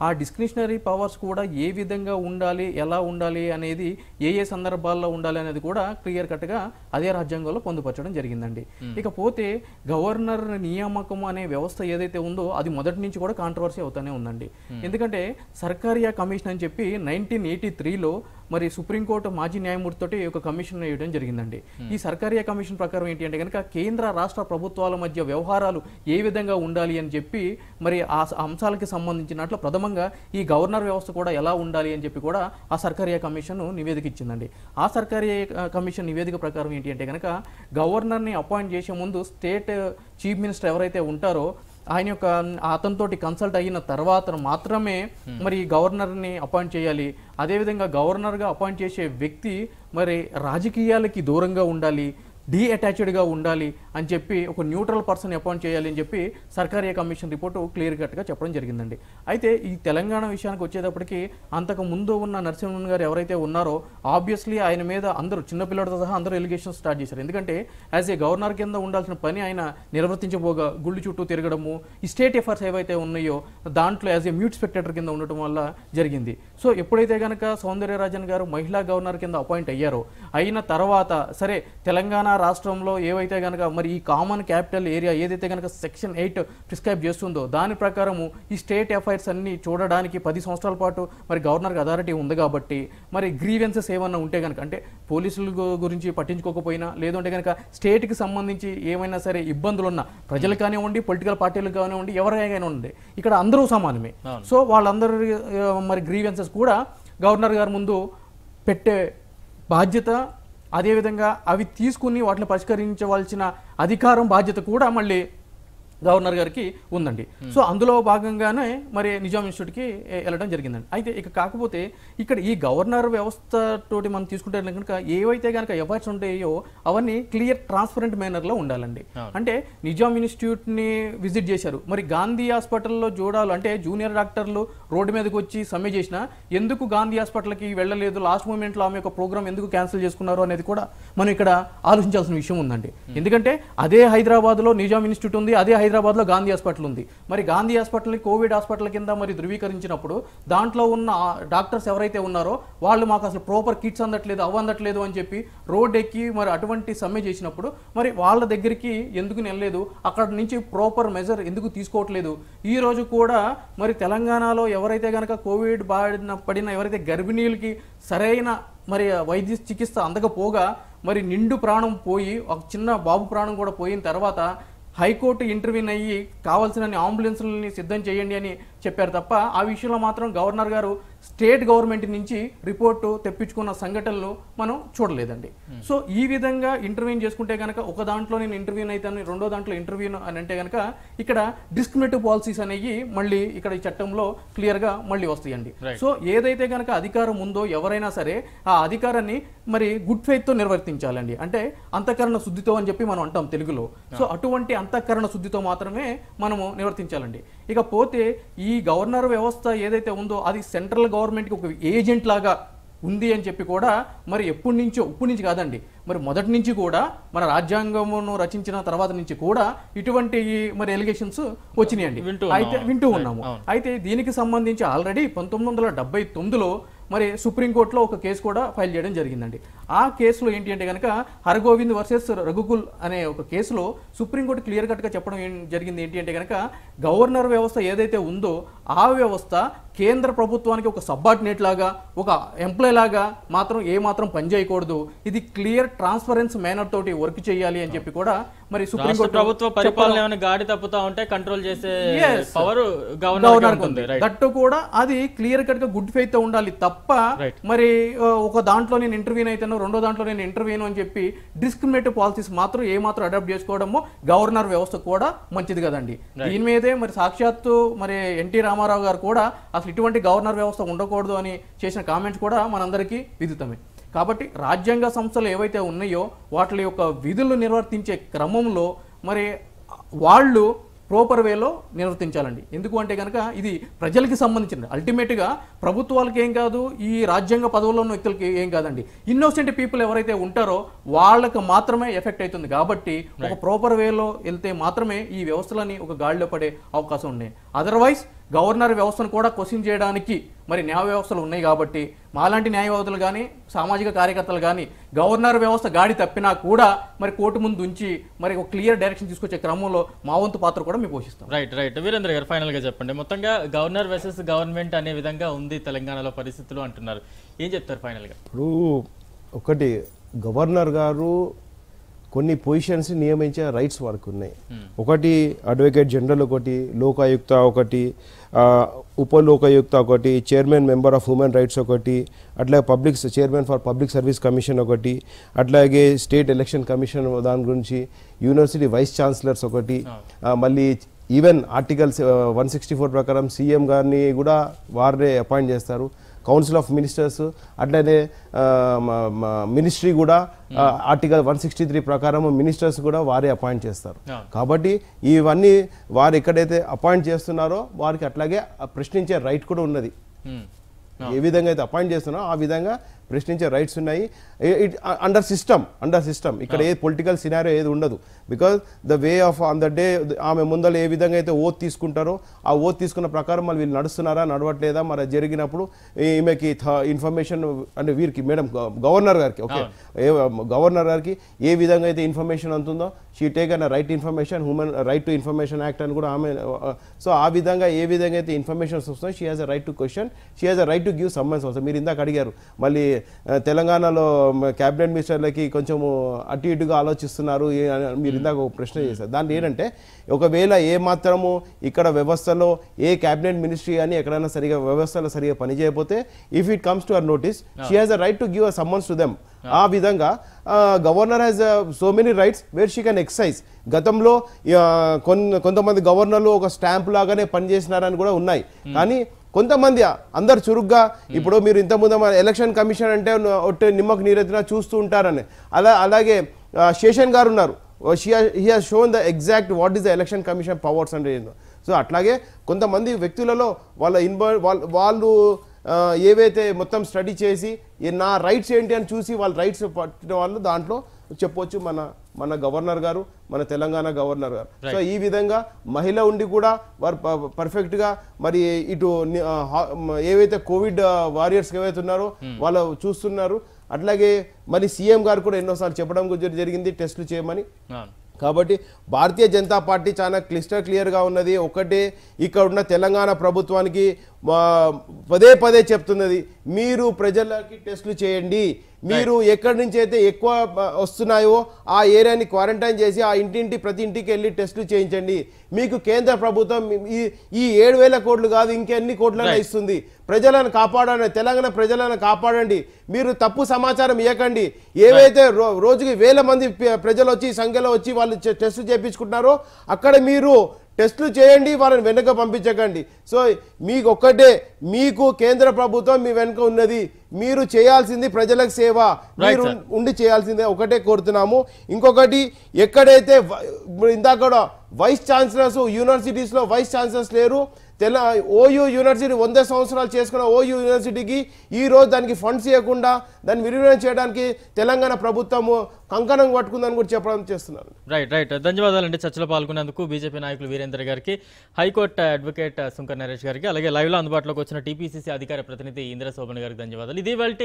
ఆ డిస్క్రిషనరీ పవర్స్ కూడా ఏ విధంగా ఉండాలి, ఎలా ఉండాలి అనేది, ఏ సందర్భాల్లో ఉండాలి అనేది కూడా క్లియర్ కట్గా అదే రాజ్యాంగంలో పొందుపరచడం జరిగిందండి. ఇకపోతే గవర్నర్ నియామకం అనే వ్యవస్థ ఏదైతే ఉందో అది మొదటి నుంచి కూడా కాంట్రవర్సీ అవుతానే ఉందండి. ఎందుకంటే సర్కారియా కమిషన్ అని చెప్పి 1983లో మరి సుప్రీంకోర్టు మాజీ న్యాయమూర్తితోటి ఒక కమిషన్ వేయడం జరిగిందండి. ఈ సర్కారియా కమిషన్ ప్రకారం ఏంటి అంటే కనుక కేంద్ర రాష్ట్ర ప్రభుత్వాల మధ్య వ్యవహారాలు ఏ విధంగా ఉండాలి అని చెప్పి మరి ఆ అంశాలకి సంబంధించినట్లు ప్రథమంగా ఈ గవర్నర్ వ్యవస్థ కూడా ఎలా ఉండాలి అని చెప్పి కూడా ఆ సర్కారియా కమిషన్ నివేదిక ఇచ్చిందండి. ఆ సర్కారియా కమిషన్ నివేదిక ప్రకారం ఏంటి అంటే కనుక గవర్నర్ని అపాయింట్ చేసే ముందు స్టేట్ చీఫ్ మినిస్టర్ ఎవరైతే ఉంటారో ఆయన యొక్క అతనితోటి కన్సల్ట్ అయిన తర్వాత మాత్రమే మరి గవర్నర్ని అపాయింట్ చేయాలి. అదేవిధంగా గవర్నర్గా అపాయింట్ చేసే వ్యక్తి మరి రాజకీయాలకి దూరంగా ఉండాలి, డీఅటాచ్డ్గా ఉండాలి అని చెప్పి ఒక న్యూట్రల్ పర్సన్ అపాయింట్ చేయాలి అని చెప్పి సర్కారియా కమిషన్ రిపోర్టు క్లియర్ కట్గా చెప్పడం జరిగిందండి. అయితే ఈ తెలంగాణ విషయానికి వచ్చేటప్పటికి అంతకు ముందు ఉన్న నరసింహన్ గారు ఎవరైతే ఉన్నారో ఆబ్వియస్లీ ఆయన మీద అందరూ చిన్నపిల్లలతో సహా అందరూ ఎలిగేషన్ స్టార్ట్ చేశారు. ఎందుకంటే యాజ్ ఏ గవర్నర్ కింద ఉండాల్సిన పని ఆయన నిర్వర్తించబోగా గుళ్ళు చుట్టూ తిరగడము, ఈ స్టేట్ ఎఫర్స్ ఏవైతే ఉన్నాయో దాంట్లో యాజ్ ఏ మ్యూట్ స్పెక్టేటర్ కింద ఉండటం వల్ల జరిగింది. సో ఎప్పుడైతే కనుక సౌందర్యరాజన్ గారు మహిళా గవర్నర్ కింద అపాయింట్ అయ్యారో అయిన తర్వాత సరే తెలంగాణ రాష్ట్రంలో ఏవైతే కనుక మరి ఈ కామన్ క్యాపిటల్ ఏరియా ఏదైతే కనుక సెక్షన్ 8 ప్రిస్క్రైబ్ చేస్తుందో దాని ప్రకారము ఈ స్టేట్ అఫైర్స్ అన్ని చూడడానికి 10 సంవత్సరాల పాటు మరి గవర్నర్కి అథారిటీ ఉంది కాబట్టి మరి గ్రీవెన్సెస్ ఏమన్నా ఉంటే కనుక అంటే పోలీసుల గురించి పట్టించుకోకపోయినా లేదంటే కనుక స్టేట్కి సంబంధించి ఏమైనా సరే ఇబ్బందులు ఉన్న ప్రజలు కానివ్వండి, పొలిటికల్ పార్టీలు కానివ్వండి, ఎవరైనా ఉండే ఇక్కడ అందరూ సమానమే. సో వాళ్ళందరూ మరి గ్రీవెన్సెస్ కూడా గవర్నర్ గారి ముందు పెట్టే బాధ్యత, అదేవిధంగా అవి తీసుకుని వాటిని పరిష్కరించవలసిన అధికారం బాధ్యత కూడా మళ్ళీ గవర్నర్ గారికి ఉందండి. సో అందులో భాగంగానే మరి నిజాం ఇన్స్టిట్యూట్కి వెళ్ళడం జరిగిందండి. అయితే ఇక కాకపోతే ఇక్కడ ఈ గవర్నర్ వ్యవస్థ తోటి మనం తీసుకుంటే కనుక ఏవైతే కనుక ఎఫర్ట్స్ ఉంటాయో అవన్నీ క్లియర్ ట్రాన్స్పరెంట్ మేనర్లో ఉండాలండి. అంటే నిజాం ఇన్స్టిట్యూట్ని విజిట్ చేశారు, మరి గాంధీ హాస్పిటల్లో చూడాలి అంటే జూనియర్ డాక్టర్లు రోడ్డు మీదకి వచ్చి సమ్మె చేసినా ఎందుకు గాంధీ హాస్పిటల్కి వెళ్ళలేదు, లాస్ట్ మూమెంట్లో ఆమె యొక్క ప్రోగ్రామ్ ఎందుకు క్యాన్సిల్ చేసుకున్నారు అనేది కూడా మనం ఇక్కడ ఆలోచించాల్సిన విషయం ఉందండి. ఎందుకంటే అదే హైదరాబాద్లో నిజాం ఇన్స్టిట్యూట్ ఉంది, అదే హైదరాబాద్లో గాంధీ హాస్పిటల్ ఉంది. మరి గాంధీ హాస్పిటల్ని కోవిడ్ హాస్పిటల్ కింద మరి ధృవీకరించినప్పుడు దాంట్లో ఉన్న డాక్టర్స్ ఎవరైతే ఉన్నారో వాళ్ళు మాకు అసలు ప్రాపర్ కిట్స్ అందట్లేదు అని చెప్పి రోడ్ ఎక్కి మరి అటువంటి సమ్మె చేసినప్పుడు మరి వాళ్ళ దగ్గరికి ఎందుకు వెళ్ళలేదు, అక్కడ నుంచి ప్రాపర్ మెజర్ ఎందుకు తీసుకోవట్లేదు. ఈ రోజు కూడా మరి తెలంగాణలో ఎవరైతే కనుక కోవిడ్ పడిన ఎవరైతే గర్భిణీలకి సరైన మరి వైద్య చికిత్స అందకపోగా మరి నిండు ప్రాణం పోయి ఒక చిన్న బాబు ప్రాణం కూడా పోయిన తర్వాత హైకోర్టు ఇంటర్వ్యూన్ అయ్యి కావాల్సిన అంబులెన్స్లని సిద్ధం చేయండి అని చెప్పారు తప్ప ఆ విషయంలో మాత్రం గవర్నర్ గారు స్టేట్ గవర్నమెంట్ నుంచి రిపోర్టు తెప్పించుకున్న సంఘటనలు మనం చూడలేదండి. సో ఈ విధంగా ఇంటర్వ్యూన్ చేసుకుంటే కనుక ఒక దాంట్లో నేను ఇంటర్వ్యూన్ అయితే రెండో దాంట్లో ఇంటర్వ్యూన్ అని అంటే కనుక ఇక్కడ డిస్క్రిమినేటివ్ పాలసీస్ అనేవి మళ్ళీ ఇక్కడ ఈ చట్టంలో క్లియర్గా మళ్ళీ వస్తాయండి. సో ఏదైతే కనుక అధికారం ఉందో ఎవరైనా సరే ఆ అధికారాన్ని మరి గుడ్ ఫెయిత్తో నిర్వర్తించాలండి. అంటే అంతఃకరణ శుద్ధితో అని చెప్పి మనం అంటాం తెలుగులో. సో అటువంటి అంతఃకరణ శుద్ధితో మాత్రమే మనము నిర్వర్తించాలండి. ఇకపోతే ఈ గవర్నర్ వ్యవస్థ ఏదైతే ఉందో అది సెంట్రల్ గవర్నమెంట్కి ఒక ఏజెంట్ లాగా ఉంది అని చెప్పి కూడా మరి ఇప్పుడు నుంచి కాదండి, మరి మొదటి నుంచి కూడా మన రాజ్యాంగమును రచించిన తర్వాత నుంచి కూడా ఇటువంటి మరి ఎలిగేషన్స్ వచ్చినాయండి, అయితే వింటూ ఉన్నాము. అయితే దీనికి సంబంధించి ఆల్రెడీ 1979లో మరి సుప్రీంకోర్టులో ఒక కేసు కూడా ఫైల్ చేయడం జరిగిందండి. ఆ కేసులో ఏంటి అంటే కనుక హరగోవింద్ వర్సెస్ రఘుకుల్ అనే ఒక కేసులో సుప్రీంకోర్టు క్లియర్ కట్గా చెప్పడం జరిగింది ఏంటి అంటే కనుక గవర్నర్ వ్యవస్థ ఏదైతే ఉందో ఆ వ్యవస్థ కేంద్ర ప్రభుత్వానికి ఒక సబార్డినేట్ లాగా ఒక ఎంప్లాయ్ లాగా మాత్రం ఏమాత్రం పనిచేయకూడదు, ఇది క్లియర్ ట్రాన్స్పరెన్స్ మేనర్ తోటి వర్క్ చేయాలి అని చెప్పి కూడా మరి సుప్రీంకోర్టు ప్రభుత్వ పరిపాలన గాడి తప్పుతా ఉంటే కంట్రోల్ చేసే పవర్ గవర్నర్ ఉంది. దట్టు కూడా అది క్లియర్ కట్ గా గుడ్ ఫెయిత్ తో ఉండాలి తప్ప మరి ఒక దాంట్లో నేను ఇంటర్వ్యూన్ అయితాను రెండో దాంట్లో నేను ఇంటర్వ్యూన్ అని చెప్పి డిస్క్రిమినేటివ్ పాలసీస్ మాత్రం ఏమాత్రం అడాప్ట్ చేసుకోవడము గవర్నర్ వ్యవస్థ కూడా మంచిది కదండి. దీని మీదే మరి సాక్షాత్తు మరి ఎన్టీ రామారావు గారు కూడా అసలు ఇటువంటి గవర్నర్ వ్యవస్థ ఉండకూడదు అని చేసిన కామెంట్స్ కూడా మనందరికీ విదితమే. కాబట్టి రాజ్యాంగ సంస్థలు ఏవైతే ఉన్నాయో వాటి యొక్క విధులు నిర్వర్తించే క్రమంలో మరి వాళ్ళు ప్రాపర్ వేలో నిర్వర్తించాలండి. ఎందుకు అంటే కనుక ఇది ప్రజలకి సంబంధించింది, అల్టిమేట్గా ప్రభుత్వాలకి ఏం కాదు, ఈ రాజ్యాంగ పదవుల్లో ఉన్న వ్యక్తులకి ఏం కాదండి, ఇన్నోసెంట్ పీపుల్ ఎవరైతే ఉంటారో వాళ్ళకి మాత్రమే ఎఫెక్ట్ అవుతుంది. కాబట్టి ఒక ప్రాపర్ వేలో వెళ్తే మాత్రమే ఈ వ్యవస్థలని ఒక గాడిలో పడే అవకాశం ఉన్నాయి. అదర్వైజ్ గవర్నర్ వ్యవస్థను కూడా క్వశ్చన్ చేయడానికి మరి న్యాయ వ్యవస్థలు ఉన్నాయి. కాబట్టి మాలాంటి న్యాయవాదులు కానీ సామాజిక కార్యకర్తలు కానీ గవర్నర్ వ్యవస్థ గాడి తప్పినా కూడా మరి కోర్టు ముందు ఉంచి మరి ఒక క్లియర్ డైరెక్షన్ తీసుకొచ్చే క్రమంలో మా వంతు పాత్ర కూడా మేము పోషిస్తాం. రైట్ వీరేంద్ర గారు ఫైనల్ గా చెప్పండి, మొత్తంగా గవర్నర్ వర్సెస్ గవర్నమెంట్ అనే విధంగా ఉంది తెలంగాణలో పరిస్థితులు అంటున్నారు, ఏం చెప్తారు ఫైనల్ గా? ఇప్పుడు ఒకటి గవర్నర్ గారు కొన్ని పొజిషన్స్ నియమించే రైట్స్ వారికి ఉన్నాయి. ఒకటి అడ్వకేట్ జనరల్, ఒకటి లోకాయుక్త, ఒకటి ఉప లోకాయుక్త, ఒకటి chairman member of human rights, ఒకటి అట్లాగే chairman for public service commission ఒకటి, అట్లాగే స్టేట్ ఎలక్షన్ కమిషన్ దాని గురించి, యూనివర్సిటీ వైస్ ఛాన్సలర్స్ ఒకటి, మళ్ళీ ఈవెన్ ఆర్టికల్ 164 ప్రకారం సీఎం గారిని కూడా వారే అపాయింట్ చేస్తారు. కౌన్సిల్ ఆఫ్ మినిస్టర్స్ అట్లనే మినిస్ట్రీ కూడా ఆర్టికల్ 163 ప్రకారం మినిస్టర్స్ కూడా వారే అపాయింట్ చేస్తారు. కాబట్టి ఇవన్నీ వారు ఎక్కడైతే అపాయింట్ చేస్తున్నారో వారికి అట్లాగే ప్రశ్నించే రైట్ కూడా ఉన్నది. ఏ విధంగా అయితే అపాయింట్ చేస్తున్నారో ఆ విధంగా ప్రశ్నించే రైట్స్ ఉన్నాయి. అండర్ సిస్టమ్ ఇక్కడ ఏ పొలిటికల్ సినారియో ఏది ఉండదు. Because the way of on the day ఆమె ముందర ఏ విధంగా అయితే ఓత్ తీసుకుంటారో ఆ ఓత్ తీసుకున్న ప్రకారం మళ్ళీ వీళ్ళు నడుస్తున్నారా నడవట్లేదా మరి జరిగినప్పుడు ఈమెకి ఇన్ఫర్మేషన్ అంటే వీరికి మేడం గవర్నర్ గారికి గవర్నర్ గారికి ఏ విధంగా అయితే ఇన్ఫర్మేషన్ అందుతుందో she take an right information, human right to information act అని కూడా ఆమె. సో ఆ విధంగా ఏ విధంగా అయితే ఇన్ఫర్మేషన్స్ వస్తుందో she has a right to question, she has a right to give summons also. మీరు ఇందాక అడిగారు మళ్ళీ తెలంగాణలో క్యాబినెట్ మినిస్టర్లకి కొంచెము అటు ఇటుగా ఆలోచిస్తున్నారు మీరు ఇందాక ఒక ప్రశ్న చేశారు. దాంట్లో ఏంటంటే ఒకవేళ ఏ మాత్రము ఇక్కడ వ్యవస్థలో ఏ క్యాబినెట్ మినిస్ట్రీ అని ఎక్కడైనా వ్యవస్థలో సరిగా పనిచేయకపోతే if it comes to our notice she has a right to give a summons to them. ఆ విధంగా governor has so many rights where she can exercise. గతంలో కొంతమంది గవర్నర్లు ఒక స్టాంప్ లాగానే పనిచేసినారని కూడా ఉన్నాయి. కానీ కొంతమంది అందరు చురుగ్గా ఇప్పుడు మీరు ఇంతకుముందు ఎలక్షన్ కమిషన్ అంటే ఒట్టే నిమ్మకు నీరెత్తినా చూస్తూ ఉంటారని అలాగే శేషన్ గారు ఉన్నారు. he has shown the exact what is the election commission powers and so అట్లాగే కొంతమంది వ్యక్తులలో వాళ్ళు ఏవైతే మొత్తం స్టడీ చేసి నా రైట్స్ ఏంటి అని చూసి వాళ్ళ రైట్స్ పట్టిన వాళ్ళు దాంట్లో చెప్పొచ్చు మన గవర్నర్ గారు, మన తెలంగాణ గవర్నర్ గారు. సో ఈ విధంగా మహిళ ఉండి కూడా వారు పర్ఫెక్ట్గా మరి ఇటు ఏవైతే కోవిడ్ వారియర్స్ ఏవైతే ఉన్నారో వాళ్ళు చూస్తున్నారు. అట్లాగే మరి సీఎం గారు కూడా ఎన్నోసార్లు చెప్పడం జరిగింది టెస్టులు చేయమని. కాబట్టి భారతీయ జనతా పార్టీ చాలా క్లియర్గా ఉన్నది. ఒకటే ఇక్కడ ఉన్న తెలంగాణ ప్రభుత్వానికి పదే చెప్తున్నది, మీరు ప్రజలకి టెస్టులు చేయండి, మీరు ఎక్కడి నుంచి అయితే ఎక్కువ వస్తున్నాయో ఆ ఏరియాని క్వారంటైన్ చేసి ఆ ప్రతి ఇంటికి వెళ్ళి టెస్టులు చేయించండి. మీకు కేంద్ర ప్రభుత్వం ఈ 7,000 కోట్లు కాదు ఇంకెన్ని కోట్లైనా ఇస్తుంది. ప్రజలను కాపాడండి, తెలంగాణ ప్రజలను కాపాడండి. మీరు తప్పు సమాచారం ఇవ్వకండి. ఏవైతే రోజుకి 1,000 మంది ప్రజలు వచ్చి సంఖ్యలో వచ్చి వాళ్ళు టెస్టులు చేయించుకుంటున్నారో అక్కడ మీరు టెస్టులు చేయండి, వాళ్ళని వెనక పంపించకండి. సో మీకు ఒక్కటే, మీకు కేంద్ర ప్రభుత్వం మీ వెనుక ఉన్నది, మీరు చేయాల్సింది ప్రజలకు సేవ, మీరు ఉండి చేయాల్సిందే ఒకటే కోరుతున్నాము. ఇంకొకటి, ఎక్కడైతే ఇందాక కూడా వైస్ ఛాన్సలర్స్ యూనివర్సిటీస్లో వైస్ ఛాన్సలర్స్ లేరు, ఓయూ యూనివర్సిటీ 100 సంవత్సరాలు చేసుకున్న ఓయూ యూనివర్సిటీకి ఈ రోజు దానికి ఫండ్స్ ఇవ్వకుండా దాన్ని విలీనం చేయడానికి తెలంగాణ ప్రభుత్వము కంకణం పట్టుకుందని కూడా చెప్పడం చేస్తున్నారు. రైట్ ధన్యవాదాలండి చర్చలో పాల్గొనేందుకు బీజేపీ నాయకులు వీరేందర్ గారికి, హైకోర్టు అడ్వకేట్ శంకర్ నరేష్ గారికి, అలాగే లైవ్లో అందుబాటులోకి వచ్చిన టీపీసీసీ అధికార ప్రతినిధి ఇంద్ర శోభన్ గారికి ధన్యవాదాలు. ఇది వాళ్ళ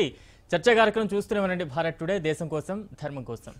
చర్చా కార్యక్రమం చూస్తూనే ఉండండి. భారత్ టుడే, దేశం కోసం ధర్మం కోసం.